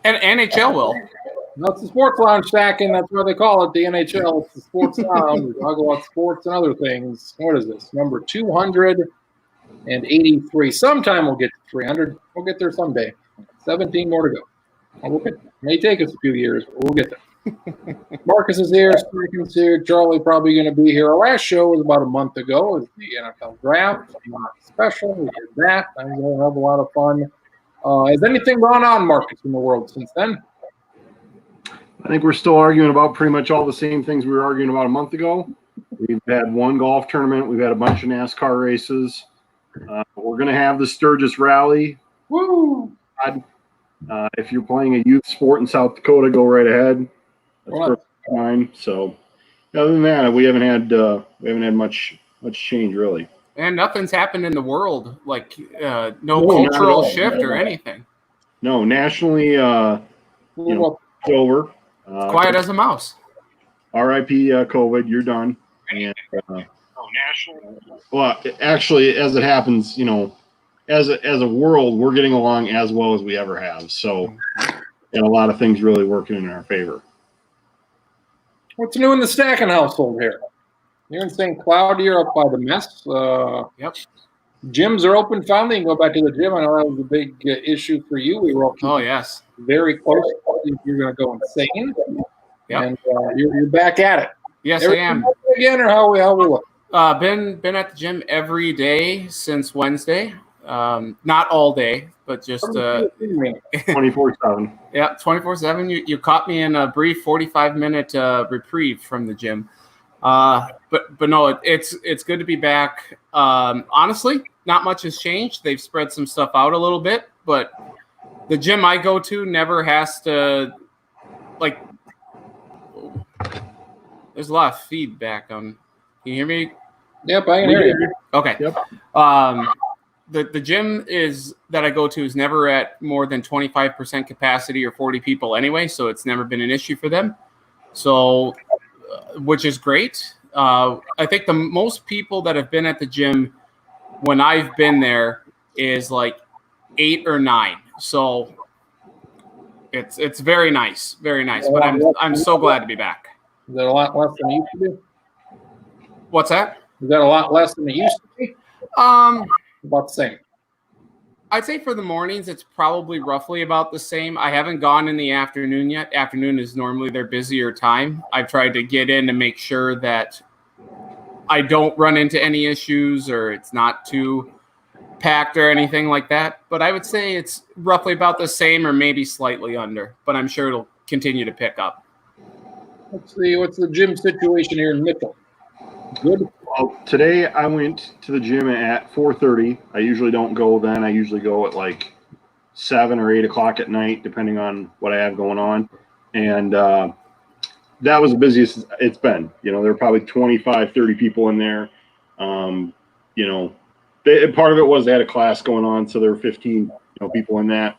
And NHL will. That's the Sports Lounge stacking. That's what they call it, the NHL. It's the Sports Lounge. We talk about sports and other things. What is this? Number 283. Sometime we'll get to 300. We'll get there someday. 17 more to go. We'll get there. It may take us a few years, but we'll get there. Marcus is here. Stacken's here. Charlie probably going to be here. Our last show was about a month ago. It was the NFL Draft. Special. We did that. I was going to have a lot of fun. Has anything gone on, Marcus, in the world since then? I think we're still arguing about pretty much all the same things we were arguing about a month ago. We've had one golf tournament. We've had a bunch of NASCAR races. We're going to have the Sturgis Rally. Woo! If you're playing a youth sport in South Dakota, go right ahead. That's perfectly fine. So, other than that, we haven't had much change really. And nothing's happened in the world, like no cultural shift or anything. No, nationally, it's over. Quiet as a mouse. R.I.P. COVID, you're done. And, nationally. Well, actually, as it happens, as a world, we're getting along as well as we ever have. So, and a lot of things really working in our favor. What's new in the Stacking household here? You're in St. Cloud. You're up by the mess. Yep. Gyms are open finally. You can go back to the gym. I know that was a big issue for you. We were all yes, very close. You're going to go insane. Yeah. And you're back at it. Yes, I am. Again, or how we look? Been at the gym every day since Wednesday. Not all day, but just 24/7. Yeah, 24/7. You caught me in a brief 45-minute reprieve from the gym. But no, it's good to be back. Honestly, not much has changed. They've spread some stuff out a little bit, but the gym I go to never has to, like, there's a lot of feedback on. Can you hear me? Yep, I can hear you. Okay. Yep. The gym that I go to is never at more than 25% capacity or 40 people anyway, so it's never been an issue for them. So, which is great. I think the most people that have been at the gym when I've been there is like 8 or 9. So it's very nice, very nice. But I'm so glad to be back. Is that a lot less than it used to be? What's that? Is that a lot less than it used to be? About the same. I'd say for the mornings, it's probably roughly about the same. I haven't gone in the afternoon yet. Afternoon is normally their busier time. I've tried to get in to make sure that I don't run into any issues or it's not too packed or anything like that. But I would say it's roughly about the same or maybe slightly under. But I'm sure it'll continue to pick up. What's the gym situation here in Mitchell? Good. Well, today I went to the gym at 4:30. I usually don't go then. I usually go at like 7 or 8 o'clock at night, depending on what I have going on. And that was the busiest it's been. There were probably 25, 30 people in there. Part of it was they had a class going on, so there were 15 people in that.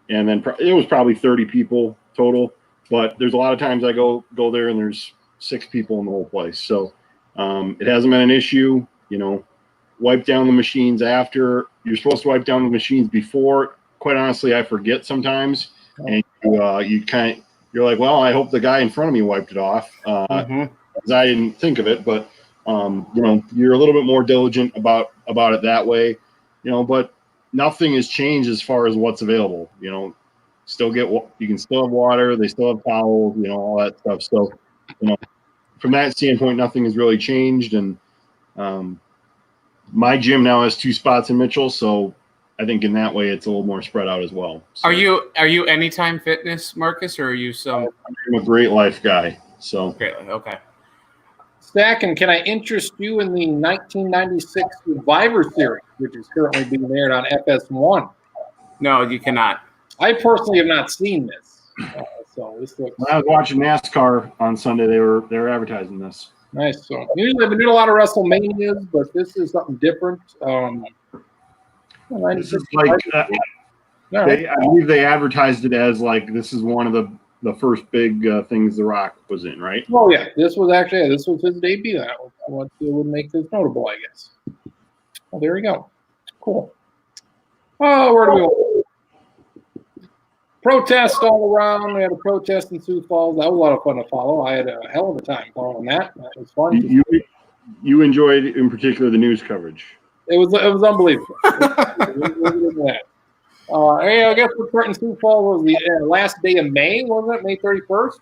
And then it was probably 30 people total. But there's a lot of times I go there and there's 6 people in the whole place. So it hasn't been an issue. Wipe down the machines after. You're supposed to wipe down the machines before. Quite honestly, I forget sometimes. And you're like, well, I hope the guy in front of me wiped it off. Because I didn't think of it. But, you're a little bit more diligent about it that way. But nothing has changed as far as what's available. You can still have water. They still have towels, all that stuff. So, from that standpoint, nothing has really changed. And my gym now has 2 spots in Mitchell. So I think in that way, it's a little more spread out as well. So, Are you Anytime Fitness, Marcus, or are you some? I'm a Great Life guy. So Great Life, okay. Stacking, can I interest you in the 1996 Survivor Series, which is currently being aired on FS1? No, you cannot. I personally have not seen this. So this looks. When I was watching NASCAR on Sunday, they were advertising this. Nice. So usually I've been doing a lot of WrestleManias, but this is something different. This is like I believe they advertised it as like this is one of the first big things The Rock was in, right? Oh yeah, this was his debut. That was what would make this notable, I guess. Well, there we go. Cool. Oh, where do we go? Protests all around. We had a protest in Sioux Falls. That was a lot of fun to follow. I had a hell of a time following that. That was fun. You enjoyed, in particular, the news coverage. It was unbelievable. Hey, I guess we're starting Sioux Falls was the last day of May, wasn't it? May 31st?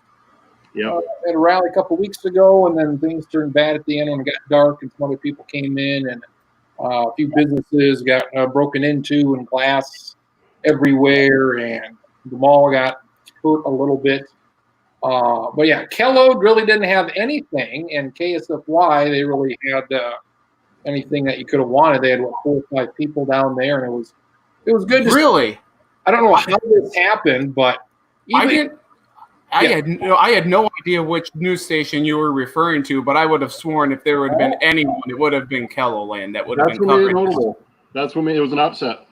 Yeah. Had a rally a couple weeks ago, and then things turned bad at the end when it got dark, and some other people came in, and a few businesses got broken into, and glass everywhere, and the mall got hurt a little bit. But yeah, Kellogg really didn't have anything, and KSFY, they really had anything that you could have wanted. They had 4 or 5 people down there, and it was good. Really? I don't know how this happened, but I had no idea which news station you were referring to, but I would have sworn if there would have been anyone, it would have been Kellogg that would have been covered. That's what made it was an upset.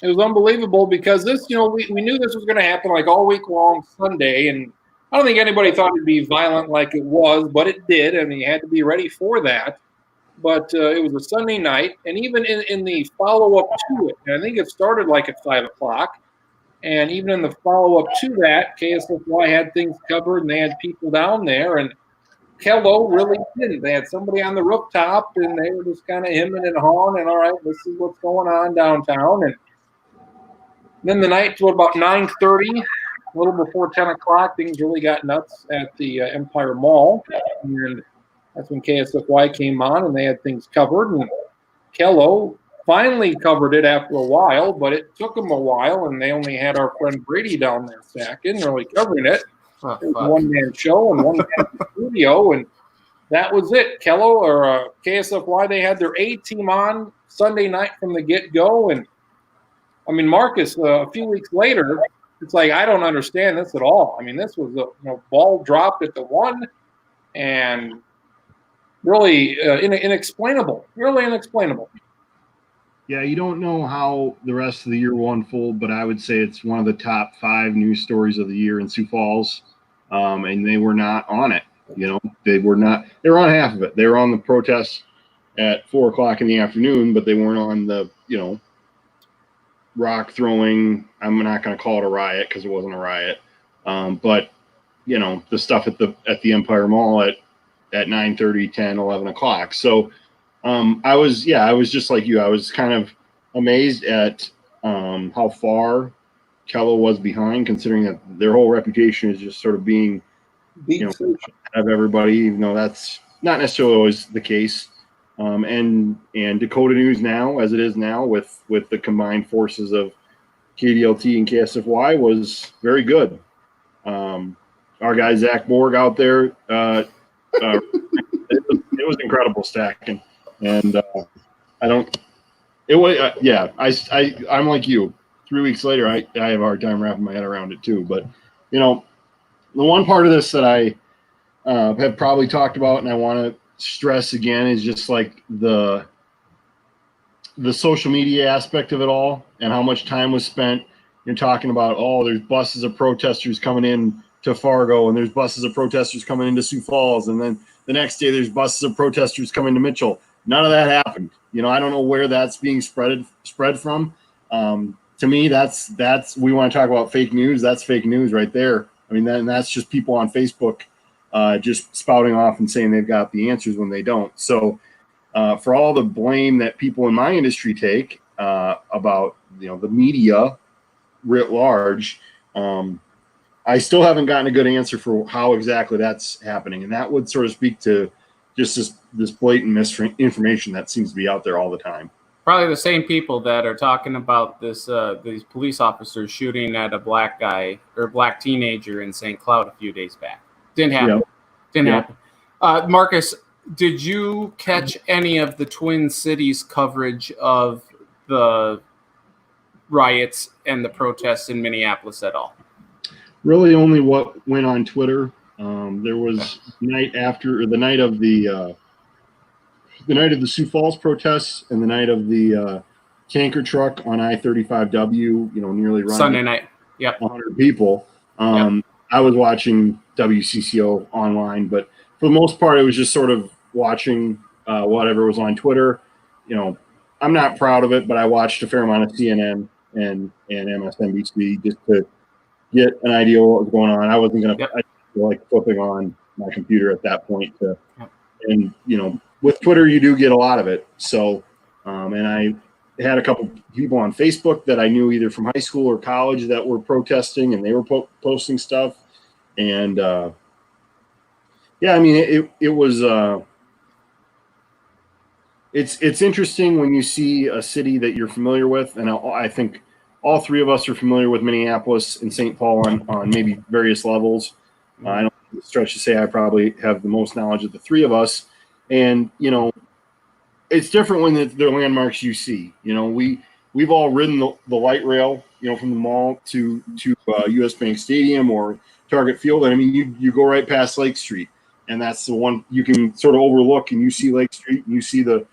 It was unbelievable because this, we knew this was going to happen like all week long Sunday, and I don't think anybody thought it'd be violent like it was, but it did, and you had to be ready for that. But it was a Sunday night, and even in the follow-up to it, and I think it started like at 5 o'clock, and even in the follow-up to that, KSFY had things covered, and they had people down there, and Kellogg really didn't. They had somebody on the rooftop, and they were just kind of hemming and hawing, and all right, this is what's going on downtown. And then the night to about 9:30, a little before 10 o'clock, things really got nuts at the Empire Mall, and that's when KSFY came on, and they had things covered, and Kellogg finally covered it after a while, but it took them a while, and they only had our friend Brady down there stacking, really covering it. It was a one-man show and one-man studio, and that was it. Kellogg or KSFY, they had their A team on Sunday night from the get-go, and I mean, Marcus, a few weeks later, it's like, I don't understand this at all. I mean, this was a ball dropped at the 1, and really inexplainable. Really inexplainable. Yeah, you don't know how the rest of the year will unfold, but I would say it's one of the top 5 news stories of the year in Sioux Falls, and they were not on it. They were not. They were on half of it. They were on the protests at 4 o'clock in the afternoon, but they weren't on the rock throwing. I'm not going to call it a riot because it wasn't a riot, but the stuff at the Empire Mall at 9:30, 10, 11 o'clock. So I was just like you. I was kind of amazed at how far Kellogg was behind, considering that their whole reputation is just sort of being of everybody, even though that's not necessarily always the case. And Dakota News now, as it is now, with the combined forces of KDLT and KSFY, was very good. Our guy Zach Borg out there, it was incredible stacking, and I'm like you. 3 weeks later, I have a hard time wrapping my head around it too. But the one part of this that I have probably talked about, and I want to stress again, is just like the social media aspect of it all, and how much time was spent. You're talking about, there's buses of protesters coming in to Fargo, and there's buses of protesters coming into Sioux Falls, and then the next day there's buses of protesters coming to Mitchell. None of that happened. I don't know where that's being spread from. To me, that's we want to talk about fake news. That's fake news right there. I mean, that's just people on Facebook just spouting off and saying they've got the answers when they don't. So for all the blame that people in my industry take about the media writ large, I still haven't gotten a good answer for how exactly that's happening, and that would sort of speak to just this blatant misinformation that seems to be out there all the time. Probably the same people that are talking about these police officers shooting at a black guy or a black teenager in St. Cloud a few days back. Didn't happen. Didn't happen. Marcus, did you catch any of the Twin Cities coverage of the riots and the protests in Minneapolis at all? Really, only what went on Twitter. There was the night of the Sioux Falls protests and the night of the tanker truck on I-35W. Nearly running Sunday night. Yep. 100 people. I was watching WCCO online, but for the most part, it was just sort of watching whatever was on Twitter. I'm not proud of it, but I watched a fair amount of CNN and MSNBC just to get an idea of what was going on. I wasn't going to Yep. like flipping on my computer at that point. Yep. And, you know, with Twitter, you do get a lot of it. So, and I had a couple people on Facebook that I knew either from high school or college that were protesting, and they were posting stuff. And, yeah, I mean, it was, it's interesting when you see a city that you're familiar with. And I think all three of us are familiar with Minneapolis and St. Paul on maybe various levels. I don't stretch to say I probably have the most knowledge of the three of us. And, you know, it's different when they're landmarks you see. You know, we've all ridden the light rail, you know, from the mall to US Bank Stadium or Target Field. And I mean, you go right past Lake Street, and that's the one you can sort of overlook, and you see Lake Street, and you see the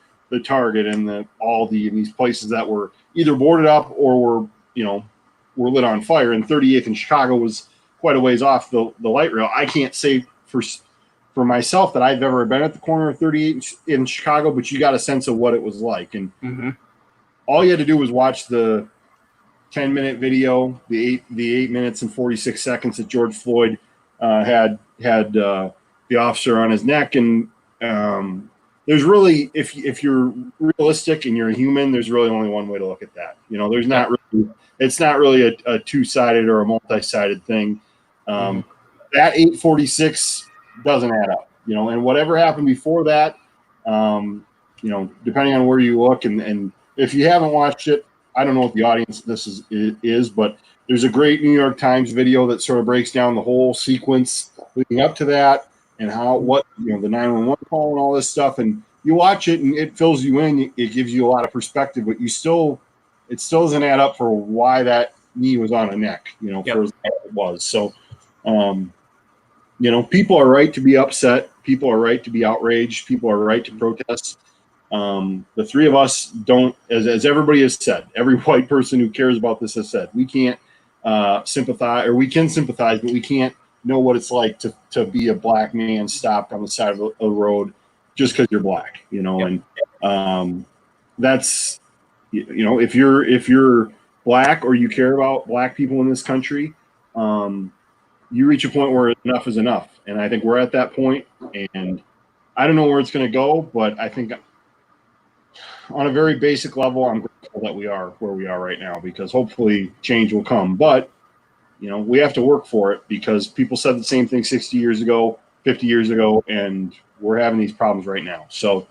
Target and these places that were either boarded up or were lit on fire. And 38th in Chicago was quite a ways off the light rail. I can't say for myself that I've ever been at the corner of 38th in Chicago, but you got a sense of what it was like. And all you had to do was watch the 10-minute video, the 8 minutes and 46 seconds that George Floyd had the officer on his neck. And there's really, if you're realistic and you're a human, there's really only one way to look at that. You know, it's not really a two-sided or a multi-sided thing. That 846 doesn't add up, you know, and whatever happened before that, you know, depending on where you look, and if you haven't watched it, I don't know what the audience this is, but there's a great New York Times video that sort of breaks down the whole sequence leading up to that, and the 911 call and all this stuff. And you watch it and it fills you in. It gives you a lot of perspective, but it still doesn't add up for why that knee was on a neck, you know, for as long as it was. So, you know, people are right to be upset. People are right to be outraged. People are right to protest. The three of us don't, as everybody has said, every white person who cares about this has said, we can't sympathize, or we can sympathize, but we can't know what it's like to be a black man stopped on the side of a road just because you're black, you know. And that's, you know, if you're black or you care about black people in this country, you reach a point where enough is enough. And I think we're at that point, and I don't know where it's going to go, but I think on a very basic level, I'm grateful that we are where we are right now, because hopefully change will come. But, you know, we have to work for it, because people said the same thing 60 years ago, 50 years ago, and we're having these problems right now. So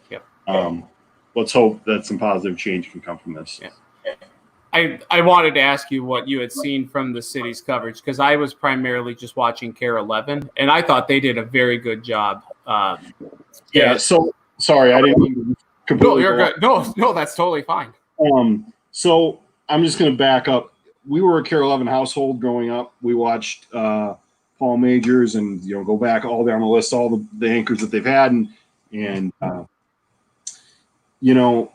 let's hope that some positive change can come from this. I wanted to ask you what you had seen from the city's coverage, because I was primarily just watching KARE 11, and I thought they did a very good job. So sorry, I didn't mean to completely. No, you're good. No, that's totally fine. So I'm just going to back up. We were a KARE 11 household growing up. We watched Paul Majors, and, you know, go back all down the list, all the anchors that they've had, and you know,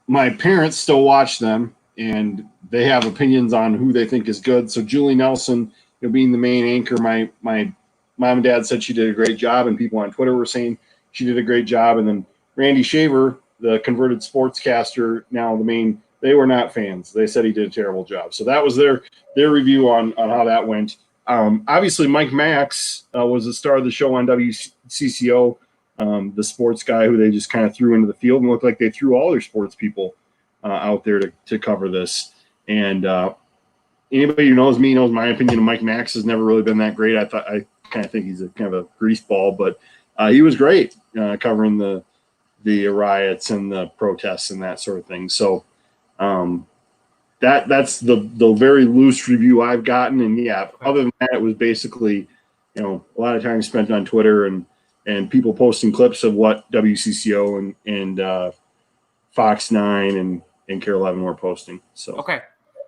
my parents still watch them, and they have opinions on who they think is good. So Julie Nelson, you know, being the main anchor, my mom and dad said she did a great job, and people on Twitter were saying she did a great job. And then Randy Shaver, the converted sportscaster, now the main, they were not fans. They said he did a terrible job. So that was their review on how that went. Obviously, Mike Max was the star of the show on WCCO, the sports guy who they just kind of threw into the field, and looked like they threw all their sports people out there to cover this. And anybody who knows me knows my opinion of Mike Max has never really been that great. I kind of think he's a kind of a grease ball, but he was great covering the riots and the protests and that sort of thing. So that's the very loose review I've gotten. And yeah, other than that, it was basically, you know, a lot of time spent on Twitter and people posting clips of what WCCO and Fox 9 and KARE 11 were posting. So okay,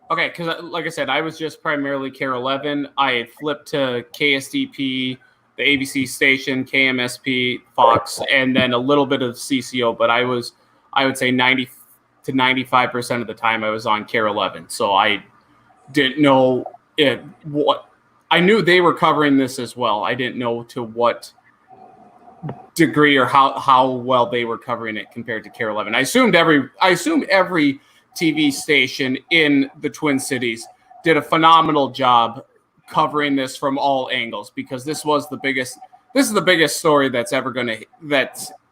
because like I said, I was just primarily KARE 11. I had flipped to KSDP, the ABC station, KMSP, Fox, and then a little bit of CCO. But I would say 90 to 95% of the time I was on KARE 11. So I didn't know what I knew they were covering this as well. I didn't know to what degree or how well they were covering it compared to KARE 11. I assumed every TV station in the Twin Cities did a phenomenal job covering this from all angles, because this is the biggest story that's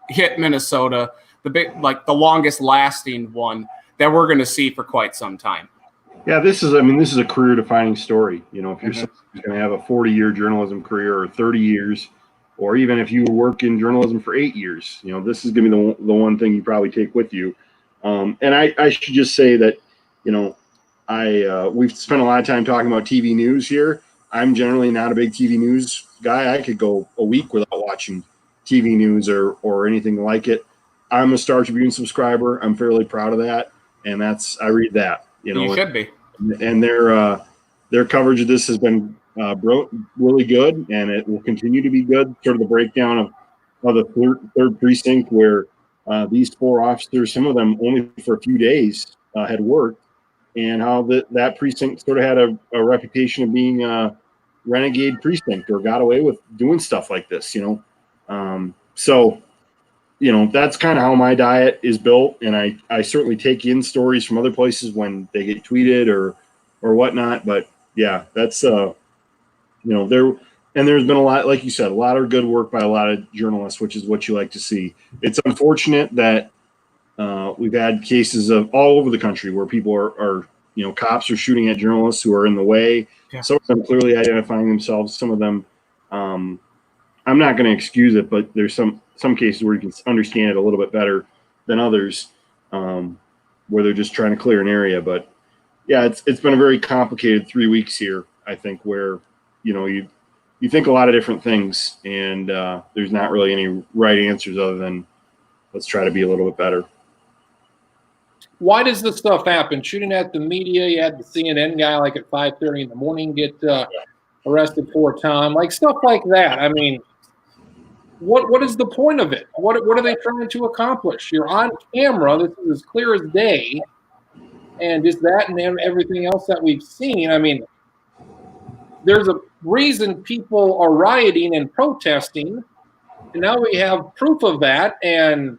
hit Minnesota, the longest lasting one that we're going to see for quite some time. Yeah, this is a career defining story. If you're someone who's going to have a 40-year journalism career, or 30 years, or even if you work in journalism for 8 years, this is going to be the one thing you probably take with you. And I should just say that, we've spent a lot of time talking about TV news here. I'm generally not a big TV news guy. I could go a week without watching TV news or anything like it. I'm a Star Tribune subscriber. I'm fairly proud of that, and I read that. You should be. And their coverage of this has been really good, and it will continue to be good. Sort of the breakdown of the third precinct, where these 4 officers, some of them only for a few days, had worked, and how that precinct sort of had a reputation of being a renegade precinct, or got away with doing stuff like this. So that's kind of how my diet is built, and I certainly take in stories from other places when they get tweeted or whatnot. But yeah, that's there's been a lot, like you said, a lot of good work by a lot of journalists, which is what you like to see. It's unfortunate that we've had cases of all over the country where people are cops are shooting at journalists who are in the way. Yeah. Some of them clearly identifying themselves. Some of them, I'm not going to excuse it, but there's some cases where you can understand it a little bit better than others, where they're just trying to clear an area. But yeah, it's been a very complicated 3 weeks here, I think, where you think a lot of different things, and there's not really any right answers other than let's try to be a little bit better. Why does this stuff happen? Shooting at the media, you had the CNN guy like at 5:30 in the morning get arrested for time, like stuff like that. I mean, what is the point of it? What are they trying to accomplish? You're on camera. This is as clear as day, and just that and everything else that we've seen. I mean, there's a reason people are rioting and protesting, and now we have proof of that, and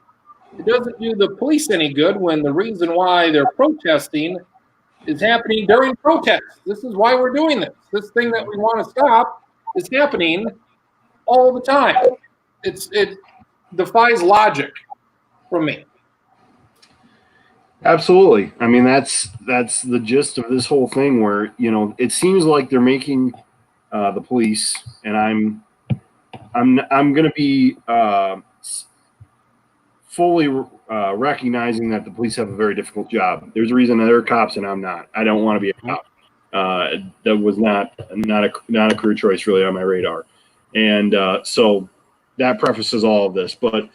it doesn't do the police any good when the reason why they're protesting is happening during protests. This is why we're doing this. This thing that we want to stop is happening all the time. It defies logic from me. Absolutely. I mean, that's the gist of this whole thing, where it seems like they're making the police, and I'm going to be fully recognizing that the police have a very difficult job. There's a reason that they're cops and I'm not. I don't want to be a cop. That was not a career choice really on my radar, and so that prefaces all of this. But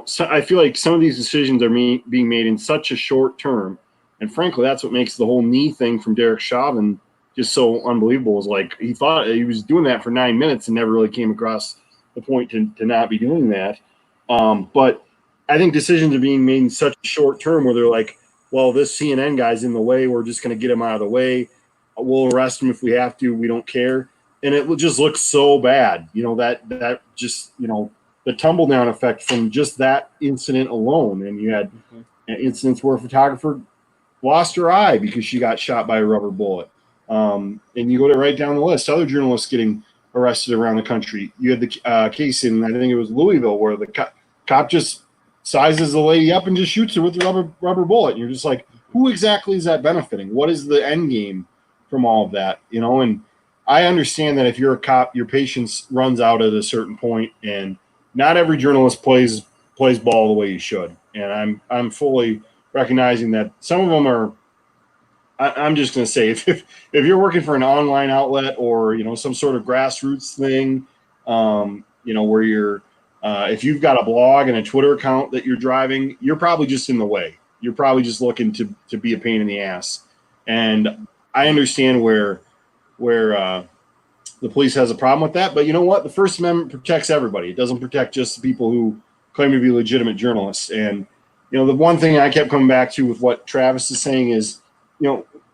so I feel like some of these decisions are being made in such a short term, and frankly, that's what makes the whole knee thing from Derek Chauvin just so unbelievable. Is like he thought he was doing that for 9 minutes and never really came across the point to not be doing that. But I think decisions are being made in such a short term where they're like, well, this CNN guy's in the way. We're just going to get him out of the way. We'll arrest him if we have to. We don't care. And it just looks so bad. That just, the tumble down effect from just that incident alone. And you had incidents where a photographer lost her eye because she got shot by a rubber bullet. And you go right down the list. Other journalists getting arrested around the country. You had the case in, I think it was Louisville, where the cop just sizes the lady up and just shoots her with the rubber bullet. And you're just like, who exactly is that benefiting? What is the end game from all of that? And I understand that if you're a cop, your patience runs out at a certain point, and not every journalist plays ball the way you should. And I'm fully recognizing that some of them are. I'm just going to say, if you're working for an online outlet or some sort of grassroots thing, where you're if you've got a blog and a Twitter account that you're driving, you're probably just in the way. You're probably just looking to be a pain in the ass. And I understand where the police has a problem with that. But you know what? The First Amendment protects everybody. It doesn't protect just the people who claim to be legitimate journalists. And, the one thing I kept coming back to with what Travis is saying is,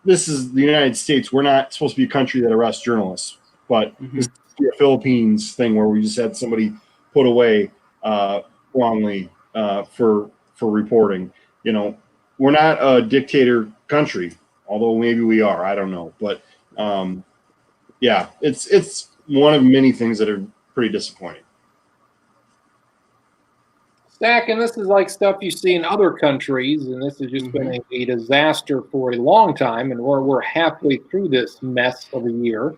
this is the United States. We're not supposed to be a country that arrests journalists. But this is the Philippines thing where we just had somebody put away wrongly for reporting. We're not a dictator country, although maybe we are. I don't know. But yeah, it's one of many things that are pretty disappointing. Stack, and this is like stuff you see in other countries, and this has just been a disaster for a long time, and we're halfway through this mess of a year.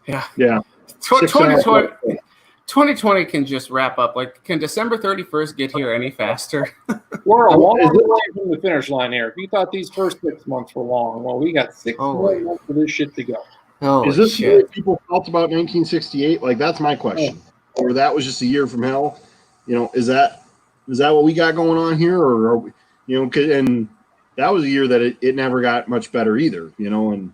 Yeah. Yeah. 2020 can just wrap up. Like, can December 31st get here any faster? We're a long way from the finish line here. If you thought these first 6 months were long, well, we got 6 more months for this shit to go. Is this the way people felt about 1968? Like, that's my question. Or that was just a year from hell? You know, is that what we got going on here? Or, are we, you know, and that was a year that it never got much better either, you know, and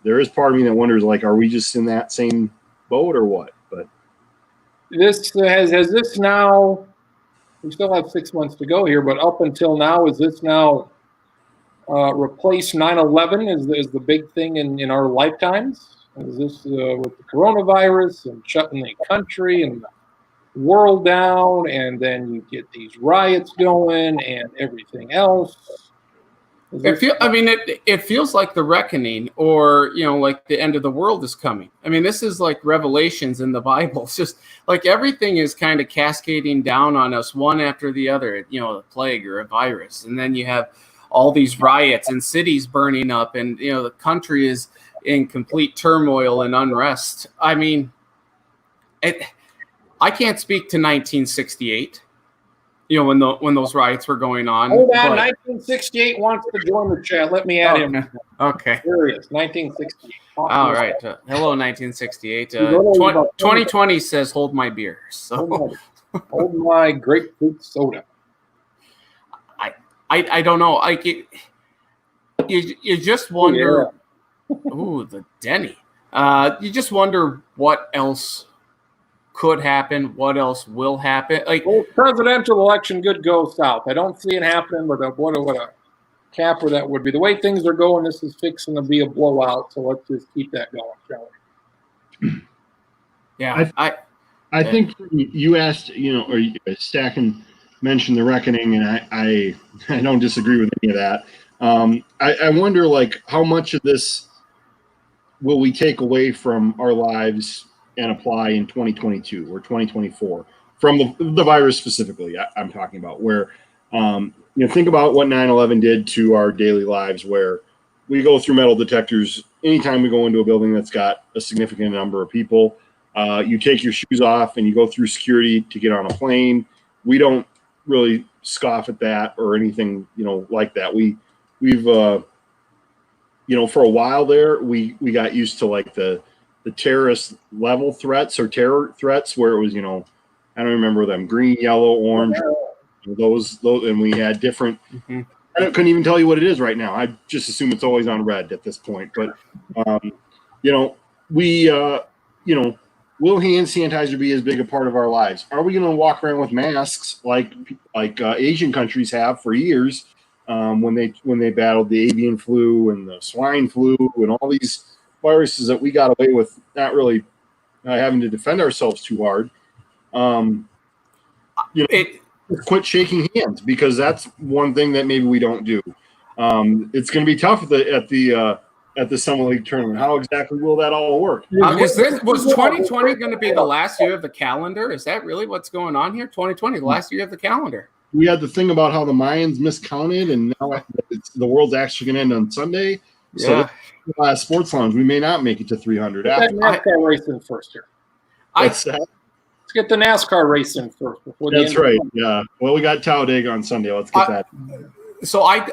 there is part of me that wonders, like, are we just in that same boat or what? But this has this now, we still have 6 months to go here, but up until now, is this now replaced 9/11 is the big thing in our lifetimes? Is this with the coronavirus and shutting the country and the world down, and then you get these riots going and everything else? It feels like the reckoning, or, you know, like the end of the world is coming. I mean, this is like Revelations in the Bible. It's just like everything is kind of cascading down on us one after the other, you know, a plague or a virus. And then you have all these riots and cities burning up, and, you know, the country is in complete turmoil and unrest. I mean, I can't speak to 1968. You know, when those riots were going on. Hold on, 1968 wants to join the chat. Let me add him. Okay. Serious, 1968. All right. Hello, 1968. 2020 says, "Hold my beer." So, hold my grapefruit soda. I don't know. Like you just wonder. Yeah. Ooh, the Denny. You just wonder what else could happen, what else will happen. Like, well, presidential election could go south. I don't see it happening, but what a capper that would be. The way things are going, this is fixing to be a blowout. So let's just keep that going, shall we? Yeah, I think you asked, you know, or Stacken mentioned the reckoning, and I don't disagree with any of that. I wonder, like, how much of this will we take away from our lives and apply in 2022 or 2024 from the virus specifically? I'm talking about, where, you know, think about what 9/11 did to our daily lives, where we go through metal detectors anytime we go into a building that's got a significant number of people. You take your shoes off and you go through security to get on a plane. We don't really scoff at that or anything, you know, like that. We've you know, for a while there, we got used to, like, the terrorist level threats or terror threats, where it was, you know, I don't remember them, green, yellow, orange, those, and we had different. I couldn't even tell you what it is right now. I just assume it's always on red at this point. But you know, we you know, will hand sanitizer be as big a part of our lives? Are we going to walk around with masks like Asian countries have for years, when they battled the avian flu and the swine flu and all these viruses that we got away with not really having to defend ourselves too hard? You know, quit shaking hands, because that's one thing that maybe we don't do. It's going to be tough at the Summer League tournament. How exactly will that all work? Was 2020 going to be the last year of the calendar? Is that really what's going on here? 2020, the last year of the calendar. We had the thing about how the Mayans miscounted, and now the world's actually going to end on Sunday. Yeah. So Sports Lounge, we may not make it to 300. Get that NASCAR race in first here. What's that? Let's get the NASCAR race in first. That's right. Yeah. Well, we got Talladega on Sunday. Let's get that. So I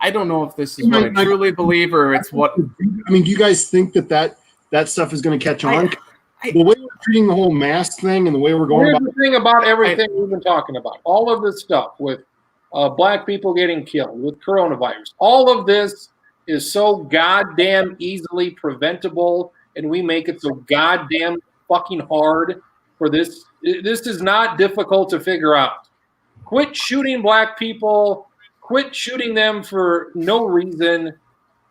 don't know if this is what I truly believe, or it's what. I mean, do you guys think that stuff is going to catch on? The way we're treating the whole mask thing and the way we're going about the thing about everything we've been talking about, all of this stuff with black people getting killed, with coronavirus, all of this is so goddamn easily preventable, and we make it so goddamn fucking hard for this. This is not difficult to figure out. Quit shooting black people. Quit shooting them for no reason.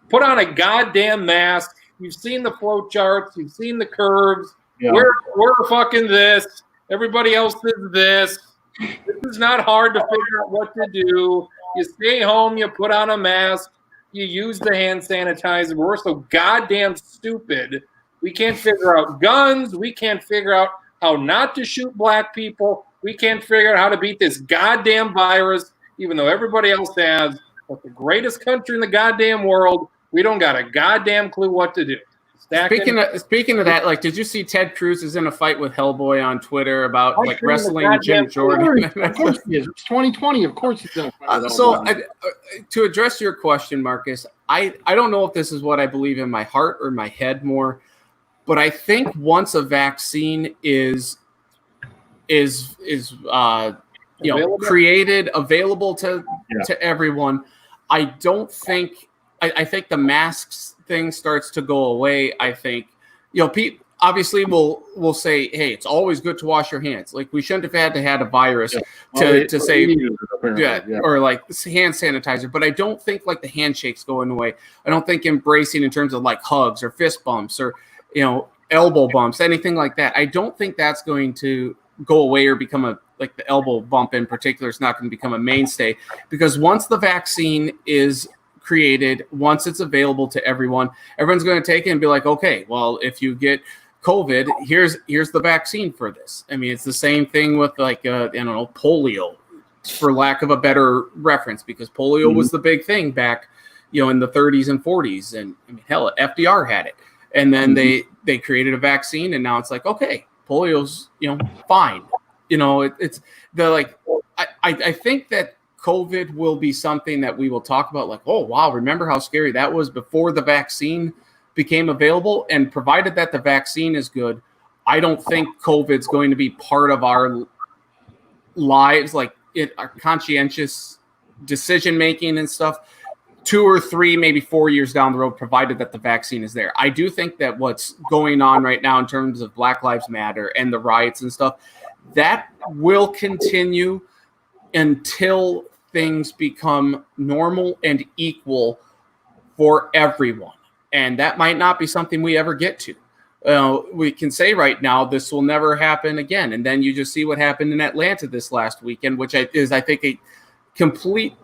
Put on a goddamn mask. You've seen the flow charts. You've seen the curves. Yeah. We're fucking this. Everybody else is this. This is not hard to figure out what to do. You stay home. You put on a mask. you use the hand sanitizer. We're so goddamn stupid. We can't figure out guns. We can't figure out how not to shoot black people. We can't figure out how to beat this goddamn virus, even though everybody else has. But the greatest country in the goddamn world, we don't got a goddamn clue what to do. Speaking of that, like, did you see Ted Cruz is in a fight with Hellboy on Twitter about like wrestling Jim Jordan? Of course he is. It's 2020. Of course he's in a fight with Hellboy. To address your question, Marcus, I don't know if this is what I believe in my heart or my head more, but I think once a vaccine is created, available to everyone, I don't think. I think the masks thing starts to go away. I think, people obviously will say, hey, it's always good to wash your hands. Like, we shouldn't have had a virus to say, or like hand sanitizer. But I don't think like the handshakes going away. I don't think embracing in terms of like hugs or fist bumps or, elbow bumps, anything like that. I don't think that's going to go away or become like the elbow bump in particular is not going to become a mainstay, because once the vaccine is created, once it's available to everyone's going to take it and be like, okay, well, if you get COVID, here's the vaccine for this. I mean, it's the same thing with like polio, for lack of a better reference, because polio was the big thing back in the 30s and 40s, and I mean, hell, FDR had it, and then they created a vaccine, and now it's like, okay, polio's fine. It's the like I think that COVID will be something that we will talk about, like, oh, wow, remember how scary that was before the vaccine became available? And provided that the vaccine is good, I don't think COVID's going to be part of our lives, like our conscientious decision-making and stuff, 2 or 3, maybe 4 years down the road, provided that the vaccine is there. I do think that what's going on right now in terms of Black Lives Matter and the riots and stuff, that will continue until things become normal and equal for everyone. And that might not be something we ever get to. We can say right now, this will never happen again. And then you just see what happened in Atlanta this last weekend, which is, I think, a completely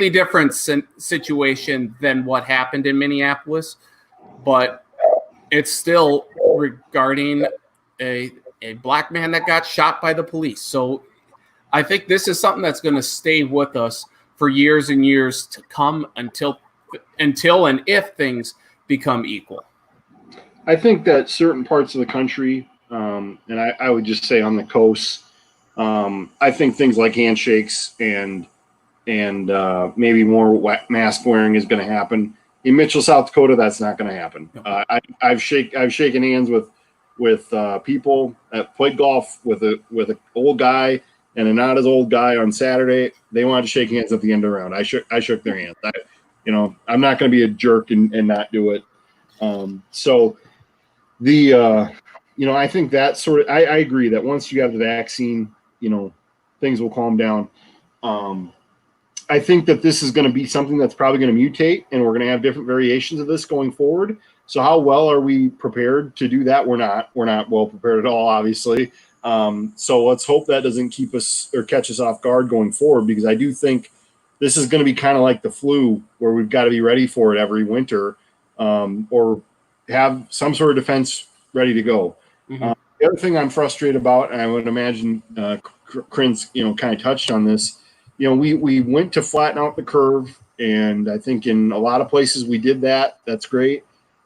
different situation than what happened in Minneapolis. But it's still regarding a black man that got shot by the police. So I think this is something that's going to stay with us for years and years to come until and if things become equal. I think that certain parts of the country, and I would just say on the coast, I think things like handshakes and maybe more mask wearing is going to happen. In Mitchell, South Dakota, that's not going to happen. I've shaken hands with people that played golf with an old guy and a not as old guy on Saturday. They wanted to shake hands at the end of the round. I shook their hands. I'm not going to be a jerk and not do it. I think that sort of, I agree that once you have the vaccine, things will calm down. I think that this is going to be something that's probably going to mutate, and we're going to have different variations of this going forward. So how well are we prepared to do that? We're not well prepared at all, obviously. So let's hope that doesn't keep us or catch us off guard going forward, because I do think this is going to be kind of like the flu, where we've got to be ready for it every winter, or have some sort of defense ready to go. Mm-hmm. The other thing I'm frustrated about, and I would imagine Corinne's, kind of touched on this, we went to flatten out the curve, and I think in a lot of places we did that. That's great.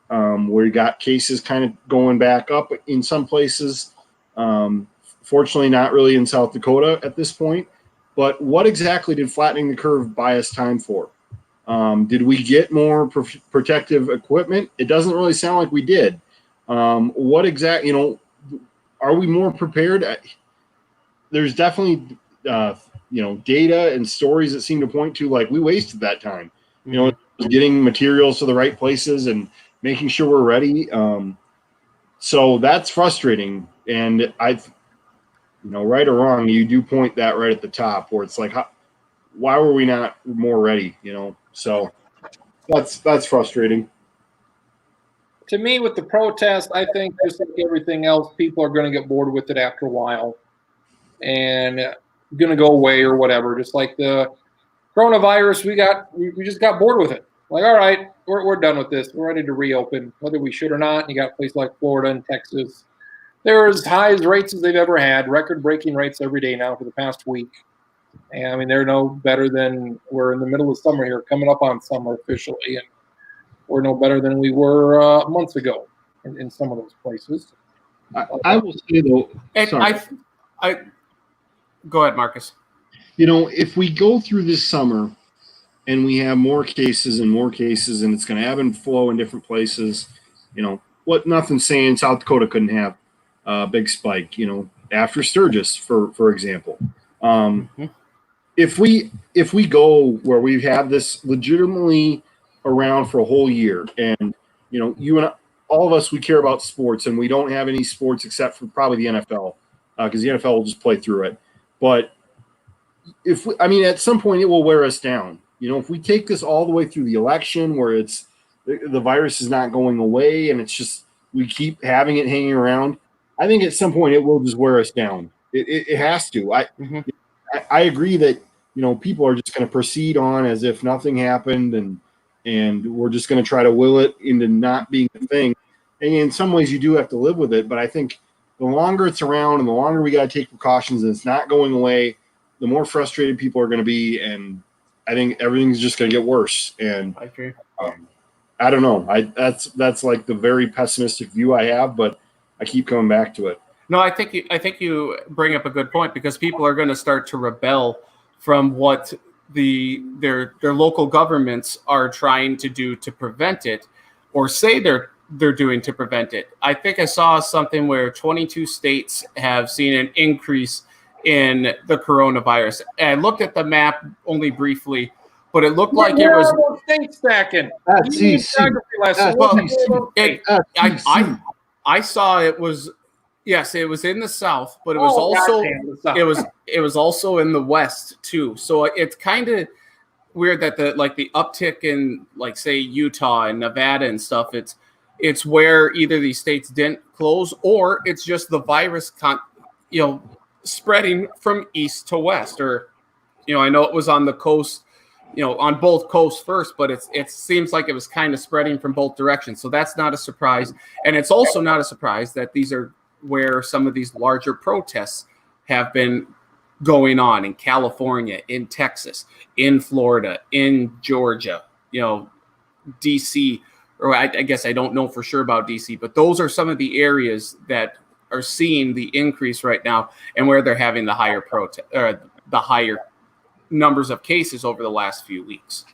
Where you got cases kind of going back up in some places. Fortunately, not really in South Dakota at this point. But what exactly did flattening the curve buy us time for? Did we get more protective equipment? It doesn't really sound like we did. What exactly, are we more prepared? There's definitely, data and stories that seem to point to, like, we wasted that time, getting materials to the right places and making sure we're ready. So that's frustrating. And right or wrong, you do point that right at the top, where it's like, why were we not more ready? So that's frustrating. To me, with the protest, I think just like everything else, people are going to get bored with it after a while and going to go away or whatever. Just like the coronavirus, we just got bored with it. Like, all right, we're done with this. We're ready to reopen, whether we should or not. You got places like Florida and Texas. They're as high as rates as they've ever had, record-breaking rates every day now for the past week. And I mean, they're no better than we're in the middle of summer here, coming up on summer officially, and we're no better than we were months ago in some of those places. I will say though, And sorry. I go ahead, Marcus. If we go through this summer and we have more cases and it's going to ebb and flow in different places, nothing's saying South Dakota couldn't have a big spike, after Sturgis, for example. If we go where we've had this legitimately around for a whole year, and you and all of us, we care about sports, and we don't have any sports except for probably the NFL, because the NFL will just play through it. But at some point it will wear us down. If we take this all the way through the election, where it's the virus is not going away, and it's just we keep having it hanging around, I think at some point it will just wear us down. It has to. I agree that people are just going to proceed on as if nothing happened, and we're just going to try to will it into not being a thing. And in some ways, you do have to live with it. But I think the longer it's around and the longer we got to take precautions and it's not going away, the more frustrated people are going to be. And I think everything's just going to get worse. And I agree. I don't know. That's like the very pessimistic view I have, but I keep coming back to it. No, I think you bring up a good point, because people are going to start to rebel from what their local governments are trying to do to prevent it, or say they're doing to prevent it. I think I saw something where 22 states have seen an increase in the coronavirus. And I looked at the map only briefly, but it looked like it was state stacking. That's easy. I saw it was. Yes, it was in the South, but it was it was also in the West too. So it's kind of weird that the uptick in, like, say, Utah and Nevada and stuff. It's where either these states didn't close, or it's just the virus spreading from east to west. Or I know it was on the coast, on both coasts first, but it seems like it was kind of spreading from both directions. So that's not a surprise, and it's also not a surprise that these are where some of these larger protests have been going on in California, in Texas, in Florida, in Georgia, DC, or I guess I don't know for sure about DC, but those are some of the areas that are seeing the increase right now, and where they're having the higher the higher numbers of cases over the last few weeks.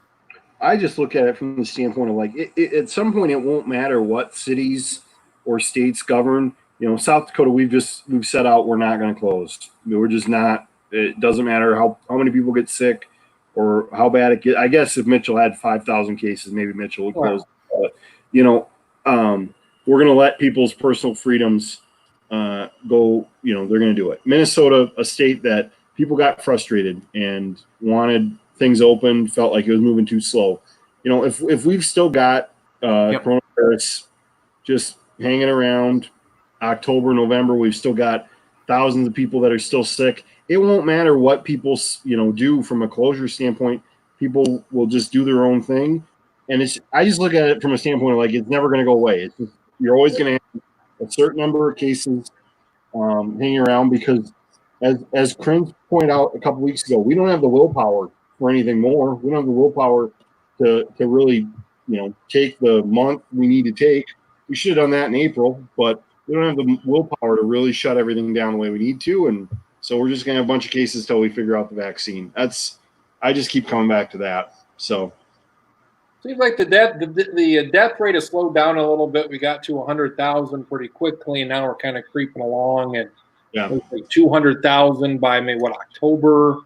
I just look at it from the standpoint of at some point it won't matter what cities or states govern. South Dakota, we've set out we're not going to close. We're just not. It doesn't matter how many people get sick or how bad it gets. I guess if Mitchell had 5,000 cases, maybe Mitchell would close. But we're going to let people's personal freedoms go. They're going to do it. Minnesota, a state that people got frustrated and wanted things open, felt like it was moving too slow. If we've still got coronavirus just hanging around. October, November, we've still got thousands of people that are still sick. It won't matter what people, do from a closure standpoint. People will just do their own thing. And I just look at it from a standpoint of it's never going to go away. It's just, you're always going to have a certain number of cases hanging around, because as Krenz pointed out a couple weeks ago, we don't have the willpower for anything more. We don't have the willpower to really, take the month we need to take. We should have done that in April, but we don't have the willpower to really shut everything down the way we need to. And so we're just going to have a bunch of cases till we figure out the vaccine. I just keep coming back to that. So seems like the death rate has slowed down a little bit. We got to 100,000 pretty quickly, and now we're kind of creeping along, and like 200,000 by October.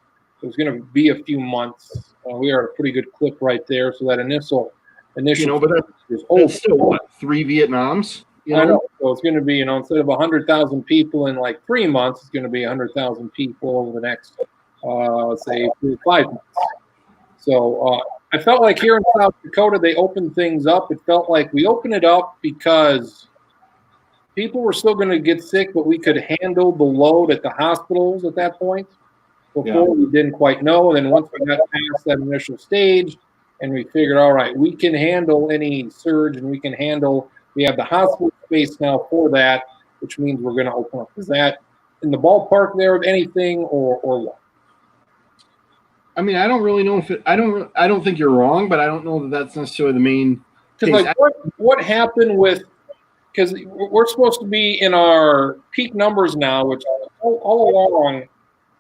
It was going to be a few months. We are at a pretty good clip right there. So that initial, but that's still what, 3 Vietnams? I know. So it's going to be, instead of 100,000 people in 3 months, it's going to be 100,000 people over the next, let's say, 3 to 5 months. So I felt like here in South Dakota, they opened things up. It felt like we opened it up because people were still going to get sick, but we could handle the load at the hospitals at that point. Before we didn't quite know. And then once we got past that initial stage and we figured, all right, we can handle any surge and we have the hospital space now for that, which means we're going to open up. Is that in the ballpark there of anything or what? I mean, I don't really know if I don't think you're wrong, but I don't know that that's necessarily the main. Because like what happened with, because we're supposed to be in our peak numbers now, which all along,